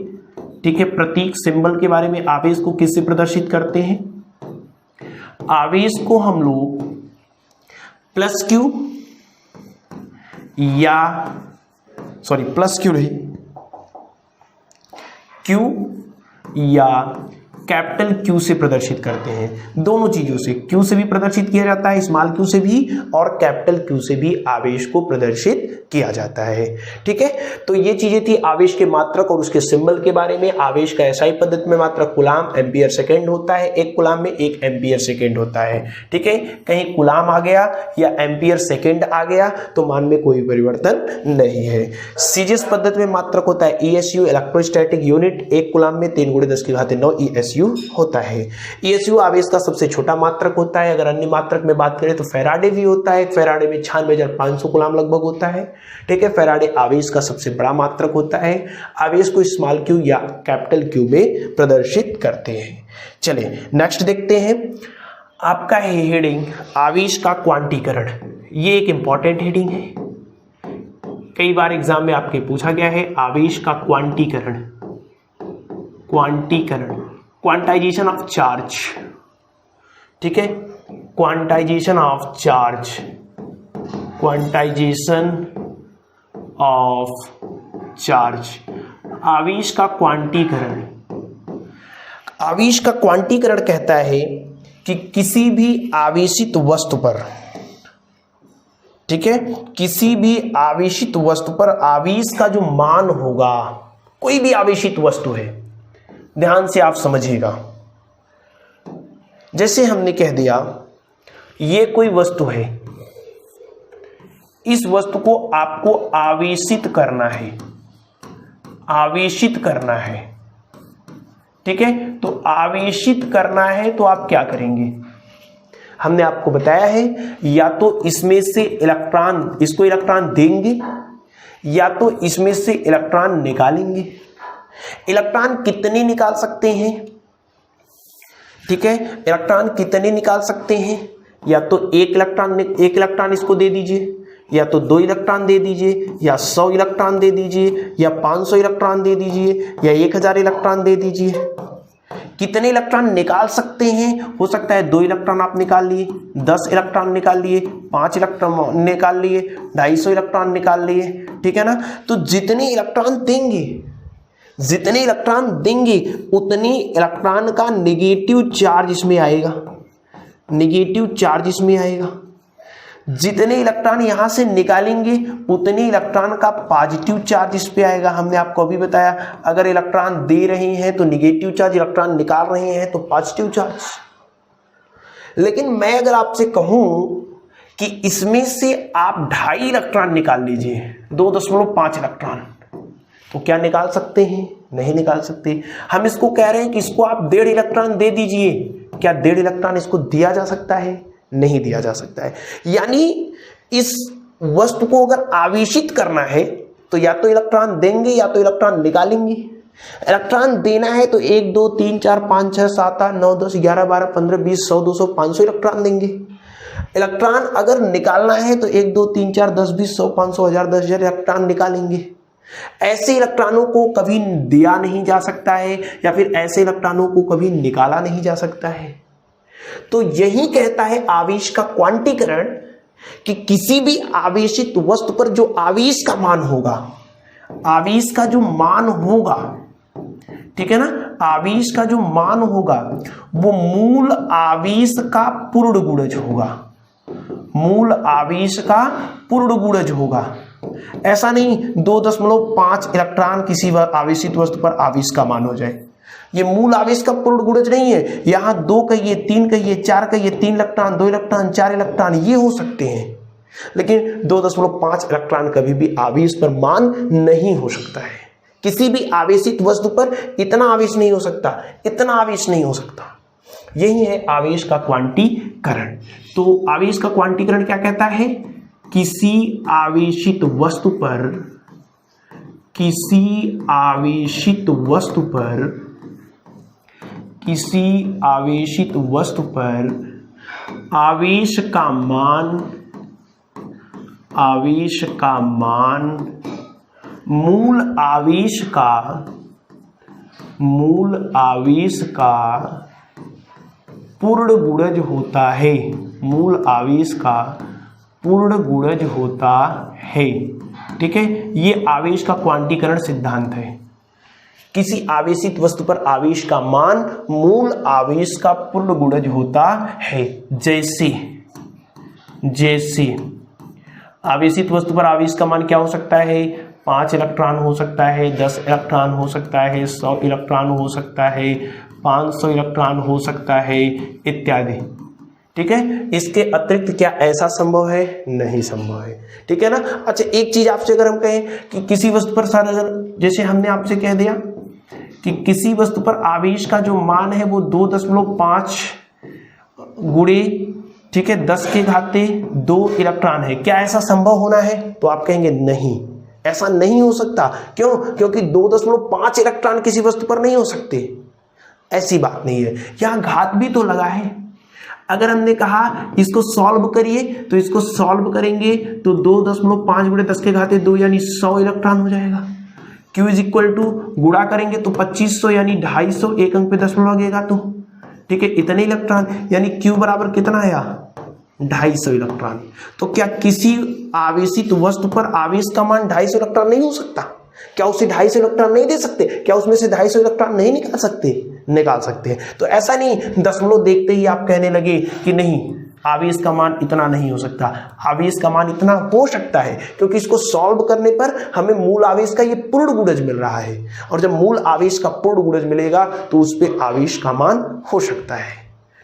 Speaker 1: ठीक है। प्रतीक सिंबल के बारे में, आवेश को किससे प्रदर्शित करते हैं? आवेश को हम लोग प्लस क्यू या कैपिटल Q से प्रदर्शित करते हैं। दोनों चीजों से, Q से भी प्रदर्शित किया जाता है, स्मॉल q से भी, और कैपिटल Q से भी आवेश को प्रदर्शित किया जाता है, ठीक है। तो ये चीजें थी आवेश के मात्रक और उसके सिंबल के बारे में। आवेश का SI पद्धति में मात्रक कूलाम एम्पियर सेकेंड होता है, एक कूलाम में 1 एम्पियर सेकेंड होता है, ठीक है। कहीं कूलाम आ गया या एम्पियर सेकेंड आ गया तो मान में कोई परिवर्तन नहीं है। सीजीएस पद्धति में मात्रक होता है ESU, इलेक्ट्रोस्टैटिक यूनिट। एक कूलाम में 3 × 10⁹ ESU होता है। ESU आवेश का सबसे छोटा मात्रक होता है। अगर अन्य मात्रक में बात करें तो फैराडे भी होता है। फैराडे में 96,500 कूलाम लगभग होता है, ठीक है। फैराडे आवेश का सबसे बड़ा मात्रक होता है। आवेश को स्मॉल q या कैपिटल Q में प्रदर्शित करते हैं। चलिए नेक्स्ट देखते हैं। आपका है हेडिंग आवेश का क्वांटीकरण। ये एक इंपॉर्टेंट हेडिंग है, कई बार एग्जाम में आपके पूछा गया है। आवेश का क्वांटीकरण, क्वांटाइजेशन ऑफ चार्ज, ठीक है, quantization of charge, quantization of charge. आवेश का क्वांटीकरण। आवेश का क्वांटीकरण कहता है कि किसी भी आवेशित वस्तु पर, ठीक है, किसी भी आवेशित वस्तु पर आवेश का जो मान होगा, कोई भी आवेशित वस्तु है, ध्यान से आप समझिएगा। जैसे हमने कह दिया ये कोई वस्तु है, इस वस्तु को आपको आवेशित करना है, आवेशित करना है, ठीक है। तो आवेशित करना है तो आप क्या करेंगे, हमने आपको बताया है या तो इसमें से इलेक्ट्रॉन, इसको इलेक्ट्रॉन देंगे या तो इसमें से इलेक्ट्रॉन निकालेंगे। इलेक्ट्रॉन कितने निकाल सकते हैं, ठीक है, इलेक्ट्रॉन कितने निकाल सकते हैं, या तो एक इलेक्ट्रॉन इसको दे दीजिए, या तो 2 इलेक्ट्रॉन दे दीजिए, या 100 इलेक्ट्रॉन दे दीजिए, या 500 इलेक्ट्रॉन दे दीजिए, या 1000 इलेक्ट्रॉन दे दीजिए। कितने इलेक्ट्रॉन निकाल सकते हैं, हो सकता है 2 इलेक्ट्रॉन आप निकाल लिए, 10 इलेक्ट्रॉन निकाल लिए, 5 इलेक्ट्रॉन निकाल लिए, 250 इलेक्ट्रॉन निकाल लिए, ठीक है ना। तो जितने इलेक्ट्रॉन देंगे उतनी इलेक्ट्रॉन का नेगेटिव चार्ज इसमें आएगा, नेगेटिव चार्ज इसमें आएगा। जितने इलेक्ट्रॉन यहां से निकालेंगे उतने इलेक्ट्रॉन का पॉजिटिव चार्ज इस पे आएगा। हमने आपको अभी बताया अगर इलेक्ट्रॉन दे रहे हैं तो नेगेटिव चार्ज, इलेक्ट्रॉन निकाल रहे हैं तो पॉजिटिव चार्ज। लेकिन मैं अगर आपसे कहूं कि इसमें से आप 2.5 इलेक्ट्रॉन निकाल लीजिए, 2.5 इलेक्ट्रॉन, तो क्या निकाल सकते हैं, नहीं निकाल सकते। हम इसको कह रहे हैं कि इसको आप 1.5 इलेक्ट्रॉन दे दीजिए, क्या 1.5 इलेक्ट्रॉन इसको दिया जा सकता है, नहीं दिया जा सकता है। यानी इस वस्तु को अगर आवेशित करना है तो या तो इलेक्ट्रॉन देंगे या तो इलेक्ट्रॉन निकालेंगे। इलेक्ट्रॉन देना है तो 1 2 3 4 5 6 7 8 9 10 11 12 15 20 100 200 500 इलेक्ट्रॉन देंगे। इलेक्ट्रॉन अगर निकालना है तो 1 2 3 4 10 20 100 500 1000 10,000 इलेक्ट्रॉन निकालेंगे। ऐसे इलेक्ट्रॉनों को कभी दिया नहीं जा सकता है या फिर ऐसे इलेक्ट्रॉनों को कभी निकाला नहीं जा सकता है। तो यही कहता है आवेश का क्वांटीकरण कि किसी भी आवेशित वस्तु पर जो आवेश का मान होगा, आवेश का जो मान होगा, ठीक है ना, आवेश का जो मान होगा वो मूल आवेश का पूर्ण गुणज होगा, मूल आवेश का पूर्ण गुणज होगा। ऐसा नहीं 2.5 इलेक्ट्रॉन किसी आवेशित वस्तु पर आवेश का मान हो जाए, ये मूल आवेश का पूर्ण गुणज नहीं है। यहां 2 कहिए, 3 कहिए, 4 कहिए, 3 इलेक्ट्रॉन, 2 इलेक्ट्रॉन, 4 इलेक्ट्रॉन ये हो सकते हैं, लेकिन 2.5 इलेक्ट्रॉन कभी भी आवेश पर मान नहीं हो सकता है। किसी भी आवेशित वस्तु पर इतना आवेश नहीं हो सकता, इतना आवेश नहीं हो सकता। यही है आवेश का क्वांटीकरण। तो आवेश का क्वांटीकरण क्या कहता है, किसी आवेशित वस्तु पर, किसी आवेशित वस्तु पर, किसी आवेशित वस्तु पर आवेश का मान, आवेश का मान मूल आवेश का, मूल आवेश का पूर्ण गुणज होता है, मूल आवेश का पूर्ण गुणज होता है, ठीक है। ये आवेश का क्वांटीकरण सिद्धांत है। किसी आवेशित वस्तु पर आवेश का मान मूल आवेश का पूर्ण गुणज होता है। जैसे आवेशित वस्तु पर आवेश का मान क्या हो सकता है, 5 इलेक्ट्रॉन हो सकता है, 10 इलेक्ट्रॉन हो सकता है, 100 इलेक्ट्रॉन हो सकता है, 500 इलेक्ट्रॉन हो सकता है इत्यादि, ठीक है। इसके अतिरिक्त क्या ऐसा संभव है, नहीं संभव है, ठीक है ना। अच्छा एक चीज आपसे अगर हम कहें कि किसी वस्तु पर सर, अगर जैसे हमने आपसे कह दिया कि किसी वस्तु पर आवेश का जो मान है वो 2.5 गुणे, ठीक है, 10 के घाते 2 इलेक्ट्रॉन है, क्या ऐसा संभव होना है, तो आप कहेंगे नहीं, ऐसा नहीं हो सकता। क्यों, क्योंकि 2.5 इलेक्ट्रॉन किसी वस्तु पर नहीं हो सकते, ऐसी बात नहीं है। यहां घात भी तो लगा है। अगर हमने कहा इसको सॉल्व करिए तो इसको सॉल्व करेंगे तो 2.5 गुणे 10 के घाते 2 यानी 100 इलेक्ट्रॉन हो जाएगा। Q इज इक्वल टू गुणा करेंगे तो 2500 यानी 250, एक अंक पे दशमलव लगेगा तो, ठीक है, इतने इलेक्ट्रॉन यानी Q बराबर कितना आया, 250 इलेक्ट्रॉन। तो क्या किसी आवेशित वस्तु पर आवेश का मान 250 इलेक्ट्रॉन नहीं हो सकता, क्या उसे 250 इलेक्ट्रॉन नहीं दे सकते? क्या उसमें से 250 इलेक्ट्रॉन नहीं निकाल सकते? निकाल सकते हैं। तो ऐसा नहीं दशमलव देखते ही आप कहने लगे कि नहीं आवेश का मान इतना नहीं हो सकता। आवेश का मान इतना हो सकता है, क्योंकि इसको सॉल्व करने पर हमें मूल आवेश का ये पूर्ण गुणज मिल रहा है, और जब मूल आवेश का पूर्ण गुणज मिलेगा तो उस पर आवेश का मान हो सकता है।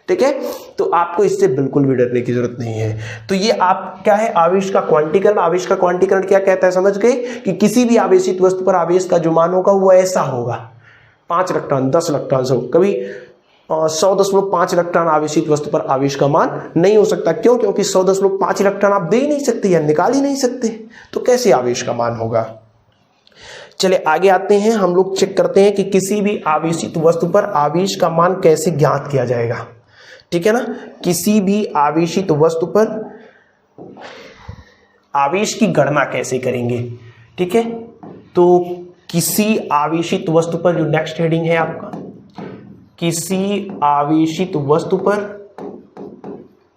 Speaker 1: ठीक है, तो आपको इससे बिल्कुल भी डरने की जरूरत नहीं है। तो ये आप क्या है, आवेश का क्वांटीकरण। आवेश का क्वांटीकरण क्या कहता है, समझ गए कि किसी भी आवेशित वस्तु पर आवेश का जो मान होगा वो ऐसा होगा, 5 इलेक्ट्रॉन 10 इलेक्ट्रॉन से, कभी 100.5 इलेक्ट्रॉन आवेशित वस्तु पर आवेश का मान नहीं हो सकता। क्यों? क्योंकि 100.5 इलेक्ट्रॉन आप दे ही नहीं सकते या निकाल ही नहीं सकते, तो कैसे आवेश का मान होगा। चले आगे आते हैं, हम लोग चेक करते हैं कि किसी भी आवेशित वस्तु पर आवेश का मान कैसे ज्ञात किया जाएगा। ठीक है ना, किसी भी आवेशित वस्तु पर आवेश की गणना कैसे करेंगे। ठीक है, तो किसी आवेशित वस्तु पर, जो नेक्स्ट हेडिंग है आपका, किसी आवेशित वस्तु पर,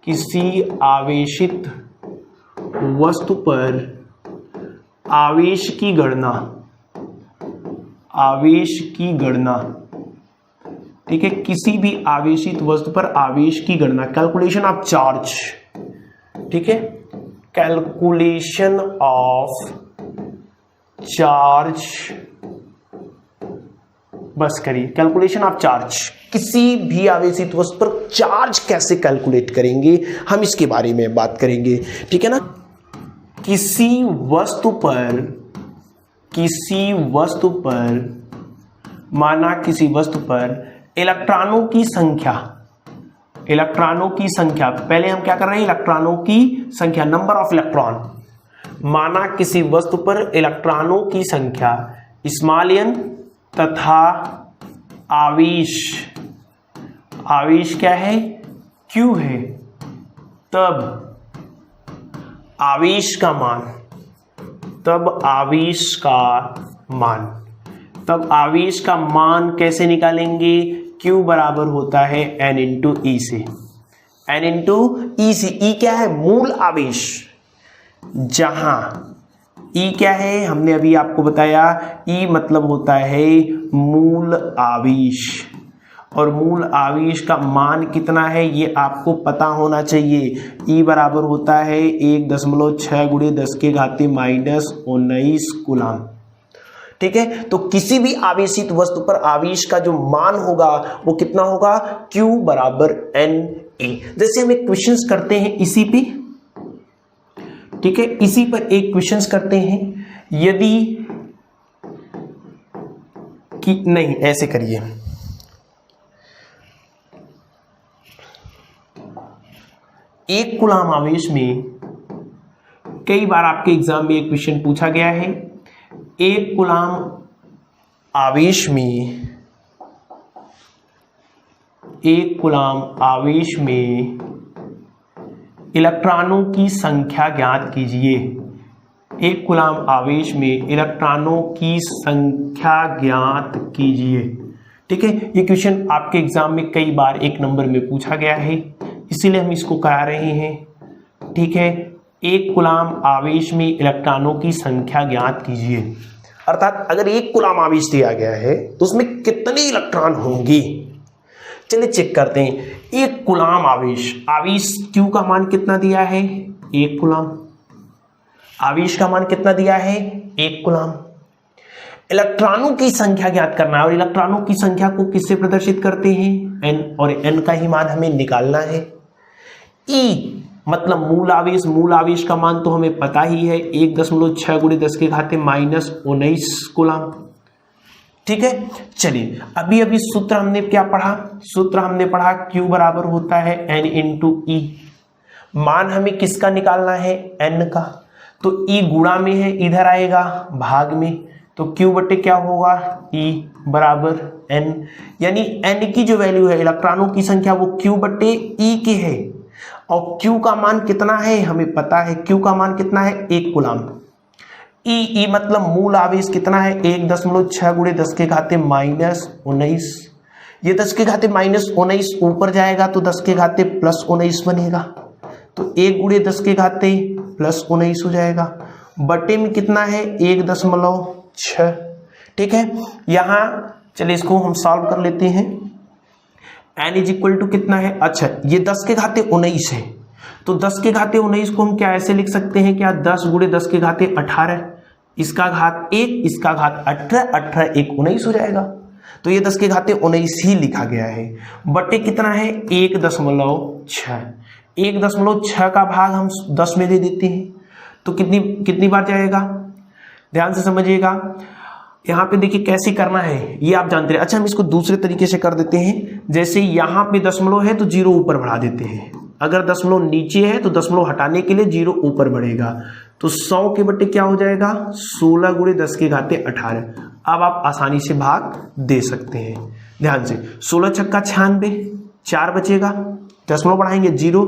Speaker 1: किसी आवेशित वस्तु पर आवेश की गणना, आवेश की गणना। ठीक है, किसी भी आवेशित वस्तु पर आवेश की गणना, कैलकुलेशन ऑफ चार्ज। ठीक है, कैलकुलेशन ऑफ चार्ज, बस करिए, कैलकुलेशन ऑफ चार्ज। किसी भी आवेशित वस्तु पर चार्ज कैसे कैलकुलेट करेंगे, हम इसके बारे में बात करेंगे। ठीक है ना, किसी वस्तु पर, किसी वस्तु पर, माना किसी वस्तु पर इलेक्ट्रॉनों की संख्या, इलेक्ट्रॉनों की संख्या, पहले हम क्या कर रहे हैं, इलेक्ट्रॉनों की संख्या, नंबर ऑफ इलेक्ट्रॉन। माना किसी वस्तु पर इलेक्ट्रॉनों की संख्या स्मॉल n तथा आवेश, आवेश क्या है, Q है, तब आवेश का मान, तब आवेश का मान, तब आवेश का मान कैसे निकालेंगे, Q बराबर होता है N इंटू ई से, N इंटू ई से। E क्या है, मूल आवेश, जहां E क्या है, हमने अभी आपको बताया, E मतलब होता है मूल आवेश, और मूल आवेश का मान कितना है ये आपको पता होना चाहिए। E बराबर होता है 1.6 गुणे 10 के घाते -19 कूलम। ठीक है, तो किसी भी आवेशित वस्तु पर आवेश का जो मान होगा वो कितना होगा, Q बराबर Na। जैसे हम एक क्वेश्चंस करते हैं इसी पे, ठीक है, इसी पर एक क्वेश्चंस करते हैं, यदि कि नहीं, ऐसे करिए, एक कूलम आवेश में, कई बार आपके एग्जाम में एक क्वेश्चन पूछा गया है, एक कूलम आवेश में, एक कूलम आवेश में इलेक्ट्रॉनों की संख्या ज्ञात कीजिए। एक कूलम आवेश में इलेक्ट्रॉनों की संख्या ज्ञात कीजिए। ठीक है, ये क्वेश्चन आपके एग्जाम में कई बार 1 नंबर में पूछा गया है, इसीलिए हम इसको करा रहे हैं। ठीक है, एक कूलम आवेश में इलेक्ट्रॉनों की संख्या ज्ञात कीजिए, अर्थात अगर एक कूलम आवेश दिया गया है तो उसमें कितने इलेक्ट्रॉन होंगे। चलिए चेक करते हैं, एक कूलम आवेश, आवेश Q का मान कितना दिया है, 1 कूलम, आवेश का मान कितना दिया है, 1 कूलम। इलेक्ट्रॉनों की संख्या ज्ञात करना है, और इलेक्ट्रॉनों की संख्या को किससे प्रदर्शित करते हैं, N, और N का ही मान हमें निकालना है। E मतलब मूल आवेश, मूल आवेश का मान तो हमें पता ही है, 1.6 गुणे 10 के घाते -19 कूलम। ठीक है, चलिए अभी अभी सूत्र हमने क्या पढ़ा, सूत्र हमने पढ़ा Q बराबर होता है N इंटू ई। मान हमें किसका निकालना है, N का, तो E गुणा में है, इधर आएगा भाग में, तो Q बटे क्या होगा, E बराबर N, यानी N की जो वैल्यू है, इलेक्ट्रॉनों की संख्या, वो Q बटे E के है, और Q का मान कितना है हमें पता है, Q का मान कितना है, 1 कूलम। E मतलब मूल आवेश कितना है, 1.6 गुणे 10 के घाते -19, ये 10 के घाते -19 ऊपर जाएगा तो 10 के घाते +19 बनेगा, तो 1 गुणे 10 के घाते +19 हो जाएगा, बटे में कितना है 1.6 6। ठीक है, यहां चलिए इसको हम सॉल्व कर लेते हैं। n इज इक्वल टू कितना है, अच्छा ये 10 के घाते 19 है, तो 10 के घाते 19 को हम क्या ऐसे लिख सकते हैं, क्या 10 गुणे 10 के घाते 18, इसका घात 1, इसका घात 18, 18 1 19 हो जाएगा। तो ये 10 के घाते 19 ही लिखा गया है। बटे कितना है, 1.6। 1.6 का भाग हम 10 में दे देते हैं, तो कितनी बार जाएगा, ध्यान से समझिएगा। यहाँ पे देखिए कैसे करना है ये आप जानते हैं। अच्छा हम इसको दूसरे तरीके से कर देते हैं, जैसे यहाँ पे दशमलव है तो 0 ऊपर बढ़ा देते हैं, अगर दशमलव नीचे है तो दशमलव हटाने के लिए 0 ऊपर बढ़ेगा, तो 100 के बट्टे क्या हो जाएगा, 16 गुणे 10 के घाते 18। अब आप आसानी से भाग दे सकते हैं, ध्यान से। 16 छक्का 96, 4 बचेगा, दशमलव बढ़ाएंगे 0,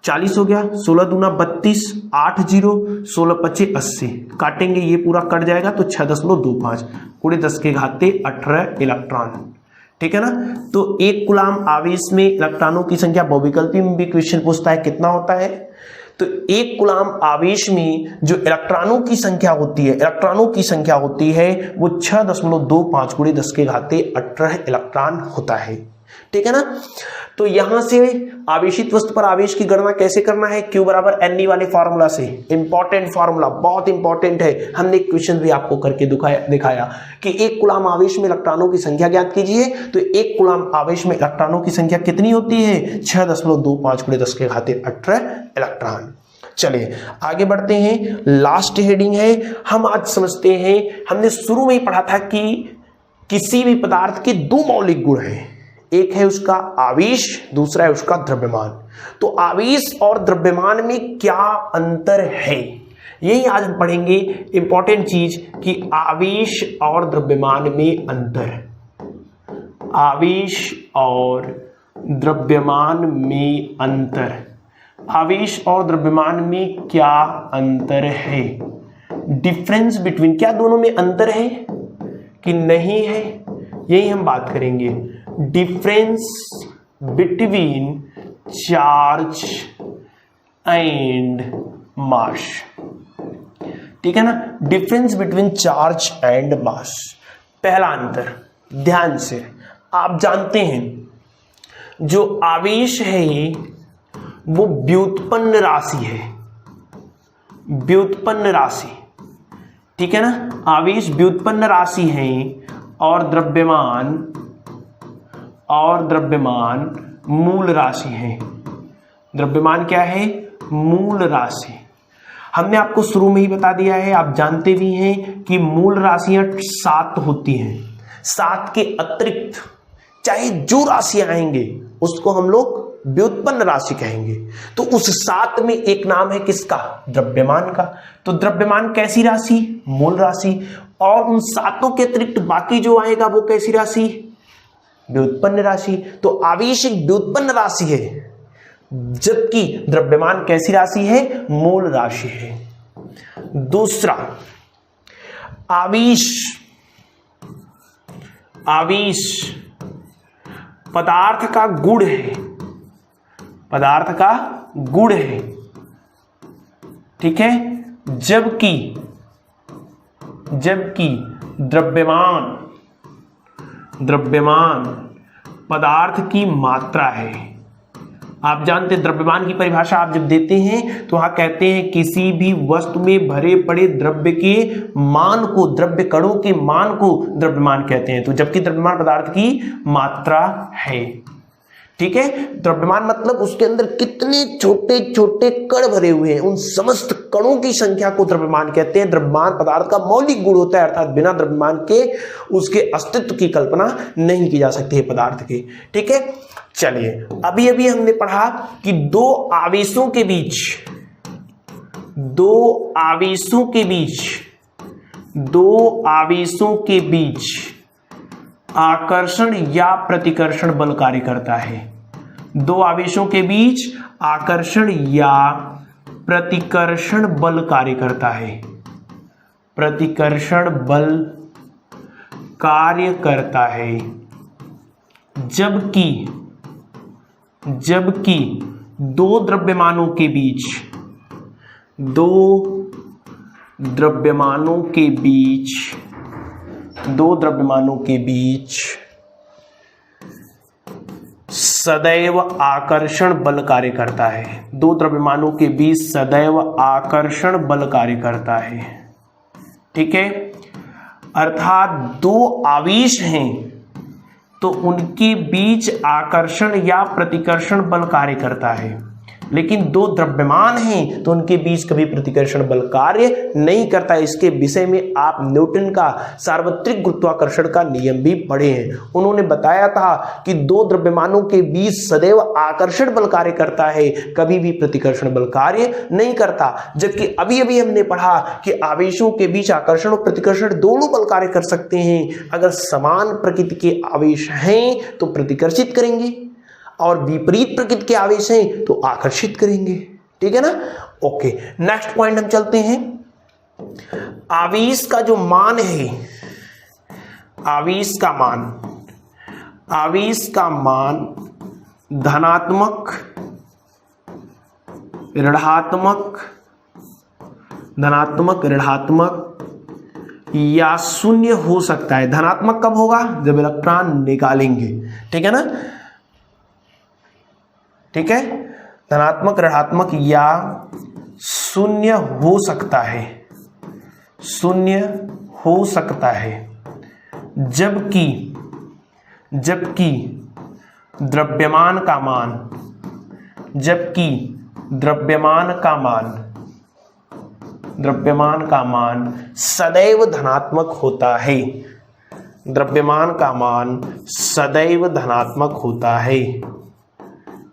Speaker 1: 40 हो गया, 16 दूना 32, 8 0, 16 पच्चे 80, काटेंगे ये पूरा कट जाएगा तो 6.25 गुणे 10 के घाते 18 इलेक्ट्रॉन। ठीक है ना, तो एक कूलाम आवेश में इलेक्ट्रॉनों की संख्या बहुविकल्पी में भी क्वेश्चन पूछता है कितना होता है, तो एक कूलाम आवेश में जो इलेक्ट्रॉनों की संख्या होती है वो 6.25 गुणे 10 के घाते 18 इलेक्ट्रॉन होता है। ठीक है ना, तो यहां से आवेशित वस्तु पर आवेश की गणना कैसे करना है, Q बराबर Ne वाले फॉर्मूला से। इंपॉर्टेंट फॉर्मूला, बहुत इंपॉर्टेंट है, हमने एक क्वेश्चन भी आपको करके दिखाया कि एक कूलाम आवेश में इलेक्ट्रॉनों की संख्या ज्ञात कीजिए, तो एक कूलाम आवेश में इलेक्ट्रॉनों की संख्या कितनी होती है, 6.25 गुणे 10 के घाते 18 इलेक्ट्रॉन। चलिए आगे बढ़ते हैं, लास्ट हेडिंग है। हम आज समझते हैं, हमने शुरू में ही पढ़ा था कि किसी भी पदार्थ के 2 मौलिक गुण हैं, एक है उसका आवेश, दूसरा है उसका द्रव्यमान। तो आवेश और द्रव्यमान में क्या अंतर है, यही आज हम पढ़ेंगे। इंपॉर्टेंट चीज कि आवेश और द्रव्यमान में अंतर, आवेश और द्रव्यमान में अंतर, आवेश और द्रव्यमान में क्या अंतर है, डिफरेंस बिटवीन, क्या दोनों में अंतर है कि नहीं है, यही हम बात करेंगे। Difference between charge and mass. ठीक है ना, difference between charge and mass. पहला अंतर, ध्यान से, आप जानते हैं जो आवेश है वो व्युत्पन्न राशि है, व्युत्पन्न राशि। ठीक है ना, आवेश व्युत्पन्न राशि है और द्रव्यमान मूल राशि है। द्रव्यमान क्या है, मूल राशि। हमने आपको शुरू में ही बता दिया है, आप जानते भी हैं कि मूल राशियां 7 होती हैं। 7 के अतिरिक्त चाहे जो राशि आएंगे उसको हम लोग व्युत्पन्न राशि कहेंगे। तो उस 7 में एक नाम है किसका, द्रव्यमान का। तो द्रव्यमान कैसी राशि, मूल राशि, और उन 7 के अतिरिक्त बाकी जो आएगा वो कैसी राशि, व्युत्पन्न राशि। तो आवेश एक व्युत्पन्न राशि है, जबकि द्रव्यमान कैसी राशि है, मूल राशि है। दूसरा, आवेश पदार्थ का गुण है, पदार्थ का गुण है। ठीक है, जबकि द्रव्यमान पदार्थ की मात्रा है। आप जानते हैं द्रव्यमान की परिभाषा आप जब देते हैं तो वहां कहते हैं किसी भी वस्तु में भरे पड़े द्रव्य के मान को, द्रव्य कणों के मान को द्रव्यमान कहते हैं। तो जबकि द्रव्यमान पदार्थ की मात्रा है। ठीक है, द्रव्यमान मतलब उसके अंदर कितने छोटे छोटे कण भरे हुए हैं, उन समस्त कणों की संख्या को द्रव्यमान कहते हैं। द्रव्यमान पदार्थ का मौलिक गुण होता है, अर्थात बिना द्रव्यमान के उसके अस्तित्व की कल्पना नहीं की जा सकती है पदार्थ की। ठीक है, चलिए अभी हमने पढ़ा कि दो आवेशों के बीच आकर्षण या प्रतिकर्षण बल कार्य करता है। दो आवेशों के बीच आकर्षण या प्रतिकर्षण बल कार्य करता है, प्रतिकर्षण बल कार्य करता है। जबकि दो द्रव्यमानों के बीच द्रव्यमानों के बीच, दो द्रव्यमानों के बीच सदैव आकर्षण बल कार्य करता है। दो द्रव्यमानों के बीच सदैव आकर्षण बल कार्य करता है। ठीक है, अर्थात दो आवेश हैं तो उनके बीच आकर्षण या प्रतिकर्षण बल कार्य करता है, लेकिन दो द्रव्यमान हैं तो उनके बीच कभी प्रतिकर्षण बल कार्य नहीं करता। इसके विषय में आप न्यूटन का सार्वत्रिक गुरुत्वाकर्षण का नियम भी पढ़े हैं। उन्होंने बताया था कि दो द्रव्यमानों के बीच सदैव आकर्षण बल कार्य करता है, कभी भी प्रतिकर्षण बल कार्य नहीं करता। जबकि अभी अभी हमने पढ़ा कि आवेशों के बीच आकर्षण और प्रतिकर्षण दोनों बल कार्य कर सकते हैं। अगर समान प्रकृति के आवेश हैं तो प्रतिकर्षित करेंगे और विपरीत प्रकृति के आवेश हैं तो आकर्षित करेंगे। ठीक है ना। ओके, नेक्स्ट पॉइंट हम चलते हैं। आवेश का जो मान है, आवेश का मान धनात्मक, ऋणात्मक या शून्य हो सकता है। धनात्मक कब होगा? जब इलेक्ट्रॉन निकालेंगे। ठीक है ना। ठीक है, धनात्मक, ऋणात्मक या शून्य हो सकता है, शून्य हो सकता है। जबकि द्रव्यमान का मान सदैव धनात्मक होता है। द्रव्यमान का मान सदैव धनात्मक होता है।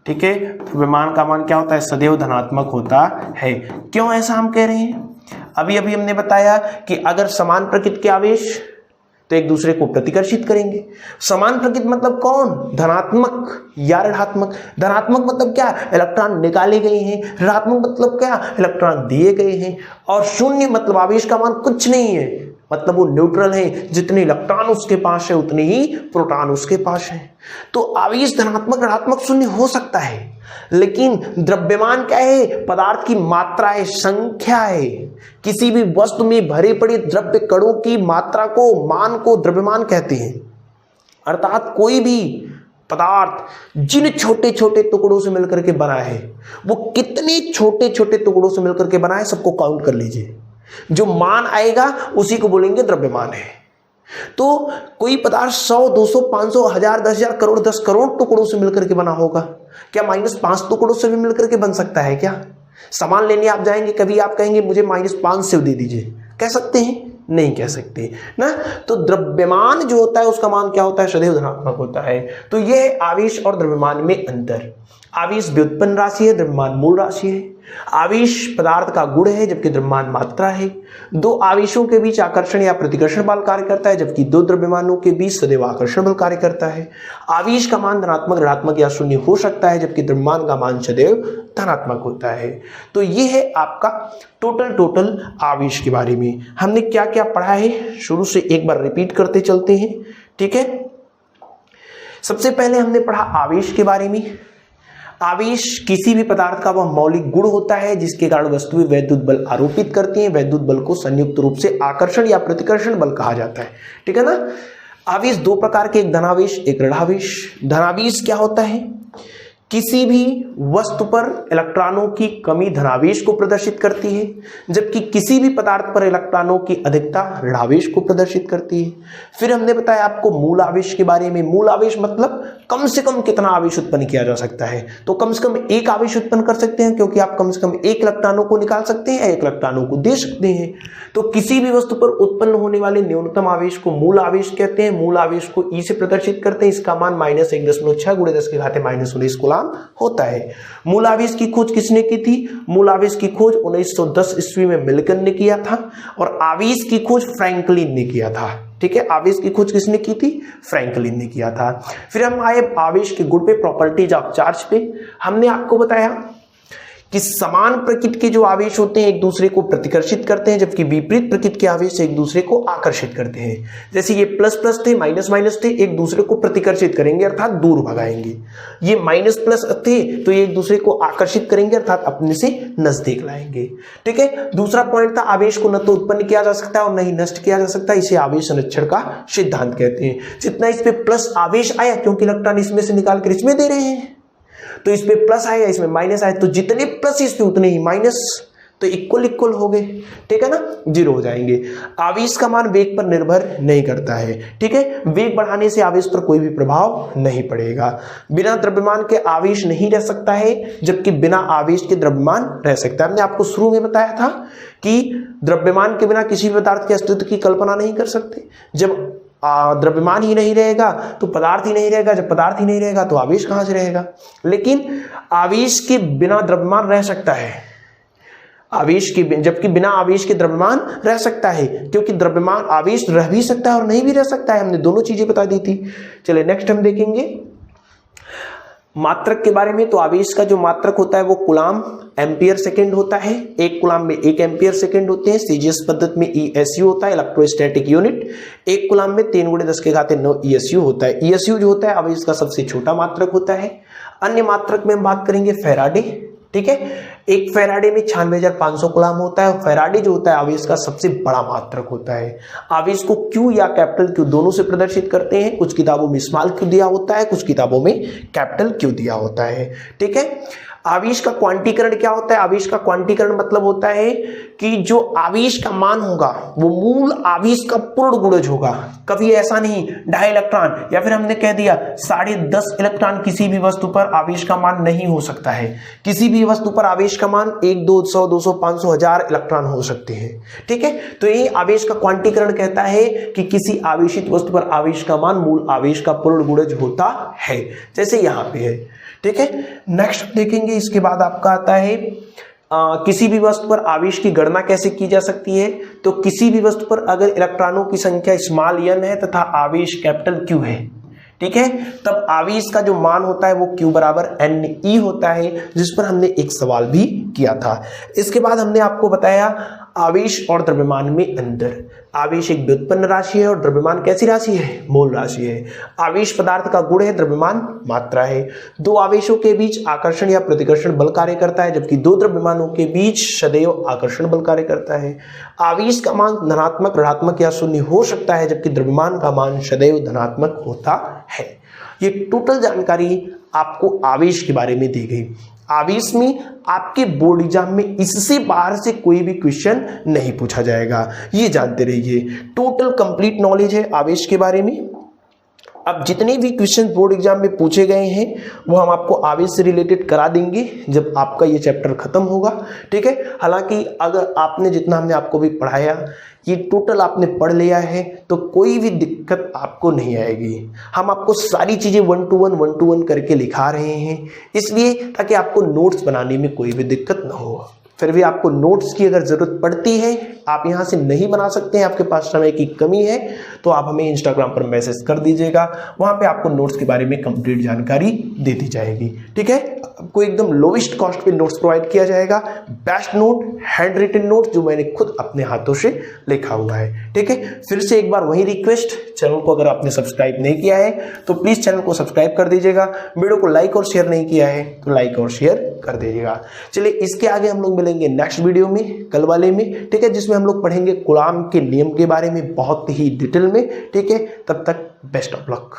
Speaker 1: ठीक है, द्रव्यमान का मान क्या होता है? सदैव धनात्मक होता है। क्यों ऐसा हम कह रहे हैं? अभी अभी हमने बताया कि अगर समान प्रकृति के आवेश तो एक दूसरे को प्रतिकर्षित करेंगे। समान प्रकृति मतलब कौन? धनात्मक या ऋणात्मक। धनात्मक मतलब क्या? इलेक्ट्रॉन निकाले गए हैं। ऋणात्मक मतलब क्या? इलेक्ट्रॉन दिए गए हैं। और शून्य मतलब आवेश का मान कुछ नहीं है, मतलब वो न्यूट्रल है। जितने इलेक्ट्रॉन उसके पास है उतने ही प्रोटॉन उसके पास है। तो आवेश धनात्मक, ऋणात्मक, शून्य हो सकता है, लेकिन द्रव्यमान क्या है? पदार्थ की मात्रा है, संख्या है। किसी भी वस्तु में भरे पड़े द्रव्य कणों की मात्रा को, मान को द्रव्यमान कहते हैं। अर्थात कोई भी पदार्थ जिन छोटे छोटे टुकड़ों से मिलकर के बना है, वो कितने छोटे छोटे टुकड़ों से मिलकर के बना है, सबको काउंट कर लीजिए। जो मान आएगा उसी को बोलेंगे द्रव्यमान है। तो कोई पदार्थ 100, 200, 500, 1000, 10,000, करोड़, 10 करोड़ टुकड़ों से मिलकर के बना होगा। क्या -5 टुकड़ों से भी मिलकर के बन सकता है क्या? सामान लेने आप जाएंगे, कभी आप कहेंगे मुझे -5 से दे दीजिए, कह सकते हैं? नहीं कह सकते ना। तो द्रव्यमान जो होता है उसका मान क्या होता है? सदैव धनात्मक होता है। तो यह है आवेश और द्रव्यमान में अंतर। आवेश व्युत्पन्न राशि है, द्रव्यमान मूल राशि है। आवेश पदार्थ का गुण है जबकि द्रव्यमान मात्रा है। दो आवेशों के बीच आकर्षण या प्रतिकर्षण बल कार्य करता है, जबकि दो द्रव्यमानों के बीच सदैव आकर्षण बल कार्य करता है। आवेश का मान धनात्मक, ऋणात्मक या शून्य हो सकता है, जबकि द्रव्यमान का मान सदैव धनात्मक होता है। तो ये है आपका टोटल आवेश के बारे में हमने क्या क्या पढ़ा है। शुरू से एक बार रिपीट करते चलते हैं। ठीक है, सबसे पहले हमने पढ़ा आवेश के बारे में। आवेश किसी भी पदार्थ का वह मौलिक गुण होता है जिसके कारण वस्तुएं वैद्युत बल आरोपित करती हैं। वैद्युत बल को संयुक्त रूप से आकर्षण या प्रतिकर्षण बल कहा जाता है। ठीक है ना। आवेश दो प्रकार के, एक धनावेश, एक ऋणावेश। धनावेश क्या होता है? किसी भी वस्तु पर इलेक्ट्रॉनों की कमी धनावेश को प्रदर्शित करती है, जबकि किसी भी पदार्थ पर इलेक्ट्रॉनों की अधिकता ऋणावेश को प्रदर्शित करती है। फिर हमने बताया आपको मूल आवेश के बारे में। मूल आवेश मतलब कम से कम कितना आवेश उत्पन्न किया जा सकता है। तो कम से कम एक आवेश उत्पन्न कर सकते हैं, क्योंकि आप कम से कम एक इलेक्ट्रॉनों को निकाल सकते हैं, एक इलेक्ट्रॉनों को दे सकते हैं। तो किसी भी वस्तु पर उत्पन्न होने वाले न्यूनतम आवेश को मूल आवेश कहते हैं। मूल आवेश को ई से प्रदर्शित करते हैं। इसका मान -1.6 × 10⁻19 कूलम होता है। मूल आवेश की खोज किसने की थी? मूल आवेश की खोज 1910 ईस्वी में मिल्टन ने किया था, और आवेश की खोज फ्रैंकलिन ने किया था। ठीक है, आवेश की खोज किसने की थी? फ्रैंकलिन ने किया था। फिर हम आए आवेश के गुण पे, प्रॉपर्टीज ऑफ चार्ज पे। हमने आपको बताया कि समान प्रकृति के जो आवेश होते हैं एक दूसरे को प्रतिकर्षित करते हैं, जबकि विपरीत प्रकृति के आवेश एक दूसरे को आकर्षित करते हैं। जैसे ये प्लस प्लस थे, माइनस माइनस थे, एक दूसरे को प्रतिकर्षित करेंगे अर्थात दूर भगाएंगे। ये माइनस प्लस थे तो ये एक दूसरे को आकर्षित करेंगे अर्थात अपने से नजदीक लाएंगे। ठीक है, दूसरा पॉइंट था आवेश को न तो उत्पन्न किया जा सकता है और न ही नष्ट किया जा सकता, इसे आवेश संरक्षण का सिद्धांत कहते हैं। जितना इस पे प्लस आवेश आया, क्योंकि इलेक्ट्रॉन इसमें से निकाल कर इसमें दे रहे हैं, तो इस पे प्लस आया, इसमें माइनस आया, तो जितने प्लस इस पे उतने ही माइनस, तो इक्वल इक्वल हो गए। ठीक है ना, जीरो हो जाएंगे। आवेश का मान वेग पर निर्भर नहीं करता है। ठीक है, वेग बढ़ाने से आवेश पर कोई भी प्रभाव नहीं पड़ेगा। बिना द्रव्यमान के आवेश नहीं रह सकता है, जबकि बिना आवेश के द्रव्यमान रह सकता है। हमने आपको शुरू में बताया था कि द्रव्यमान के बिना किसी पदार्थ के अस्तित्व की कल्पना नहीं कर सकते। जब द्रव्यमान ही नहीं रहेगा तो पदार्थ ही नहीं रहेगा, जब पदार्थ ही नहीं रहेगा तो आवेश कहां से रहेगा। लेकिन आवेश के बिना द्रव्यमान रह सकता है, जबकि बिना आवेश के द्रव्यमान रह सकता है, क्योंकि द्रव्यमान आवेश रह भी सकता है और नहीं भी रह सकता है। हमने दोनों चीजें बता दी थी। चलिए नेक्स्ट हम देखेंगे मात्रक के बारे में। तो आवेश का जो मात्रक होता है वो कूलाम एम्पियर सेकेंड होता है। एक कूलाम में 1 एम्पियर सेकेंड होते हैं। सीजीएस पद्धति में ESU होता है, इलेक्ट्रोस्टैटिक यूनिट। एक कूलाम में 3 × 10⁻9 ESU होता है। ESU जो होता है आवेश का सबसे छोटा मात्रक होता है। अन्य मात्रक में हम बात करेंगे फैराडे। ठीक है, एक फैराडे में 96,500 कूलाम होता है। और फैराडे जो होता है आवेश का सबसे बड़ा मात्रक होता है। आवेश को Q या कैपिटल Q दोनों से प्रदर्शित करते हैं। कुछ किताबों में स्मॉल Q दिया होता है, कुछ किताबों में कैपिटल Q दिया होता है। ठीक है, आवेश का क्वांटीकरण क्या होता है? आवेश का क्वांटीकरण मतलब होता है कि जो आवेश का मान होगा वो मूल आवेश का पूर्ण गुणज होगा। कभी ऐसा नहीं 2.5 इलेक्ट्रॉन या फिर हमने कह दिया 10.5 इलेक्ट्रॉन किसी भी वस्तु पर आवेश का मान नहीं हो सकता है। किसी भी वस्तु पर आवेश का मान 1, 2, 100, 200, 500, 1000 इलेक्ट्रॉन हो सकते हैं। ठीक है, तो ये आवेश का क्वांटीकरण कहता है कि किसी आवेशित वस्तु पर आवेश का मान मूल आवेश का पूर्ण गुणज होता है, जैसे यहां पे है। ठीक है, नेक्स्ट देखेंगे। इसके बाद आपका आता है किसी भी वस्तु पर आवेश की गणना कैसे की जा सकती है। तो किसी भी वस्तु पर अगर इलेक्ट्रॉनों की संख्या स्मॉल n है तथा आवेश कैपिटल Q है, ठीक है, तब आवेश का जो मान होता है वो Q बराबर NE होता है, जिस पर हमने एक सवाल भी किया था। इसके बाद हमने आपको बताया आवेश और द्रव्यमान में अंतर। आवेश एक व्युत्पन्न राशि है और द्रव्यमान कैसी राशि है? मूल राशि है। आवेश पदार्थ का गुण है, द्रव्यमान मात्रा है। दो आवेशों के बीच आकर्षण या प्रतिकर्षण बल कार्य करता है, जबकि दो द्रव्यमानों के बीच सदैव आकर्षण बल कार्य करता है। आवेश का मान धनात्मक, ऋणात्मक या शून्य हो सकता है, जबकि द्रव्यमान का मान सदैव धनात्मक होता है। ये टोटल जानकारी आपको आवेश के बारे में दी गई। आवेश में आपके बोर्ड एग्जाम में इससे बाहर से कोई भी क्वेश्चन नहीं पूछा जाएगा, ये जानते रहिए। टोटल कंप्लीट नॉलेज है आवेश के बारे में। अब जितने भी क्वेश्चन बोर्ड एग्जाम में पूछे गए हैं वो हम आपको आवेश से रिलेटेड करा देंगे जब आपका ये चैप्टर खत्म होगा। ठीक है, हालांकि अगर आपने जितना हमने आपको भी पढ़ाया ये टोटल आपने पढ़ लिया है तो कोई भी दिक्कत आपको नहीं आएगी। हम आपको सारी चीजें 1 to 1 करके लिखा रहे हैं, इसलिए ताकि आपको नोट्स बनाने में कोई भी दिक्कत ना हो। फिर भी आपको नोट्स की अगर जरूरत पड़ती है, आप यहाँ से नहीं बना सकते हैं, आपके पास समय की कमी है, तो आप हमें इंस्टाग्राम पर मैसेज कर दीजिएगा। वहाँ पे आपको नोट्स के बारे में कंप्लीट जानकारी दे दी जाएगी। ठीक है, आपको एकदम लोवेस्ट कॉस्ट पे नोट्स प्रोवाइड किया जाएगा। Best note, handwritten note जो मैंने खुद अपने हाथों से लिखा हुआ है। ठीक है, फिर से एक बार वही रिक्वेस्ट, चैनल को अगर आपने सब्सक्राइब नहीं किया है तो प्लीज चैनल को सब्सक्राइब कर दीजिएगा। वीडियो को लाइक और शेयर नहीं किया है तो लाइक और शेयर कर दीजिएगा। चलिए इसके आगे हम लोग मिलेंगे नेक्स्ट वीडियो में, कल वाले में। ठीक है, जिसमें हम लोग पढ़ेंगे कूलाम के नियम के बारे में बहुत ही डिटेल में। ठीक है, तब तक बेस्ट ऑफ लक।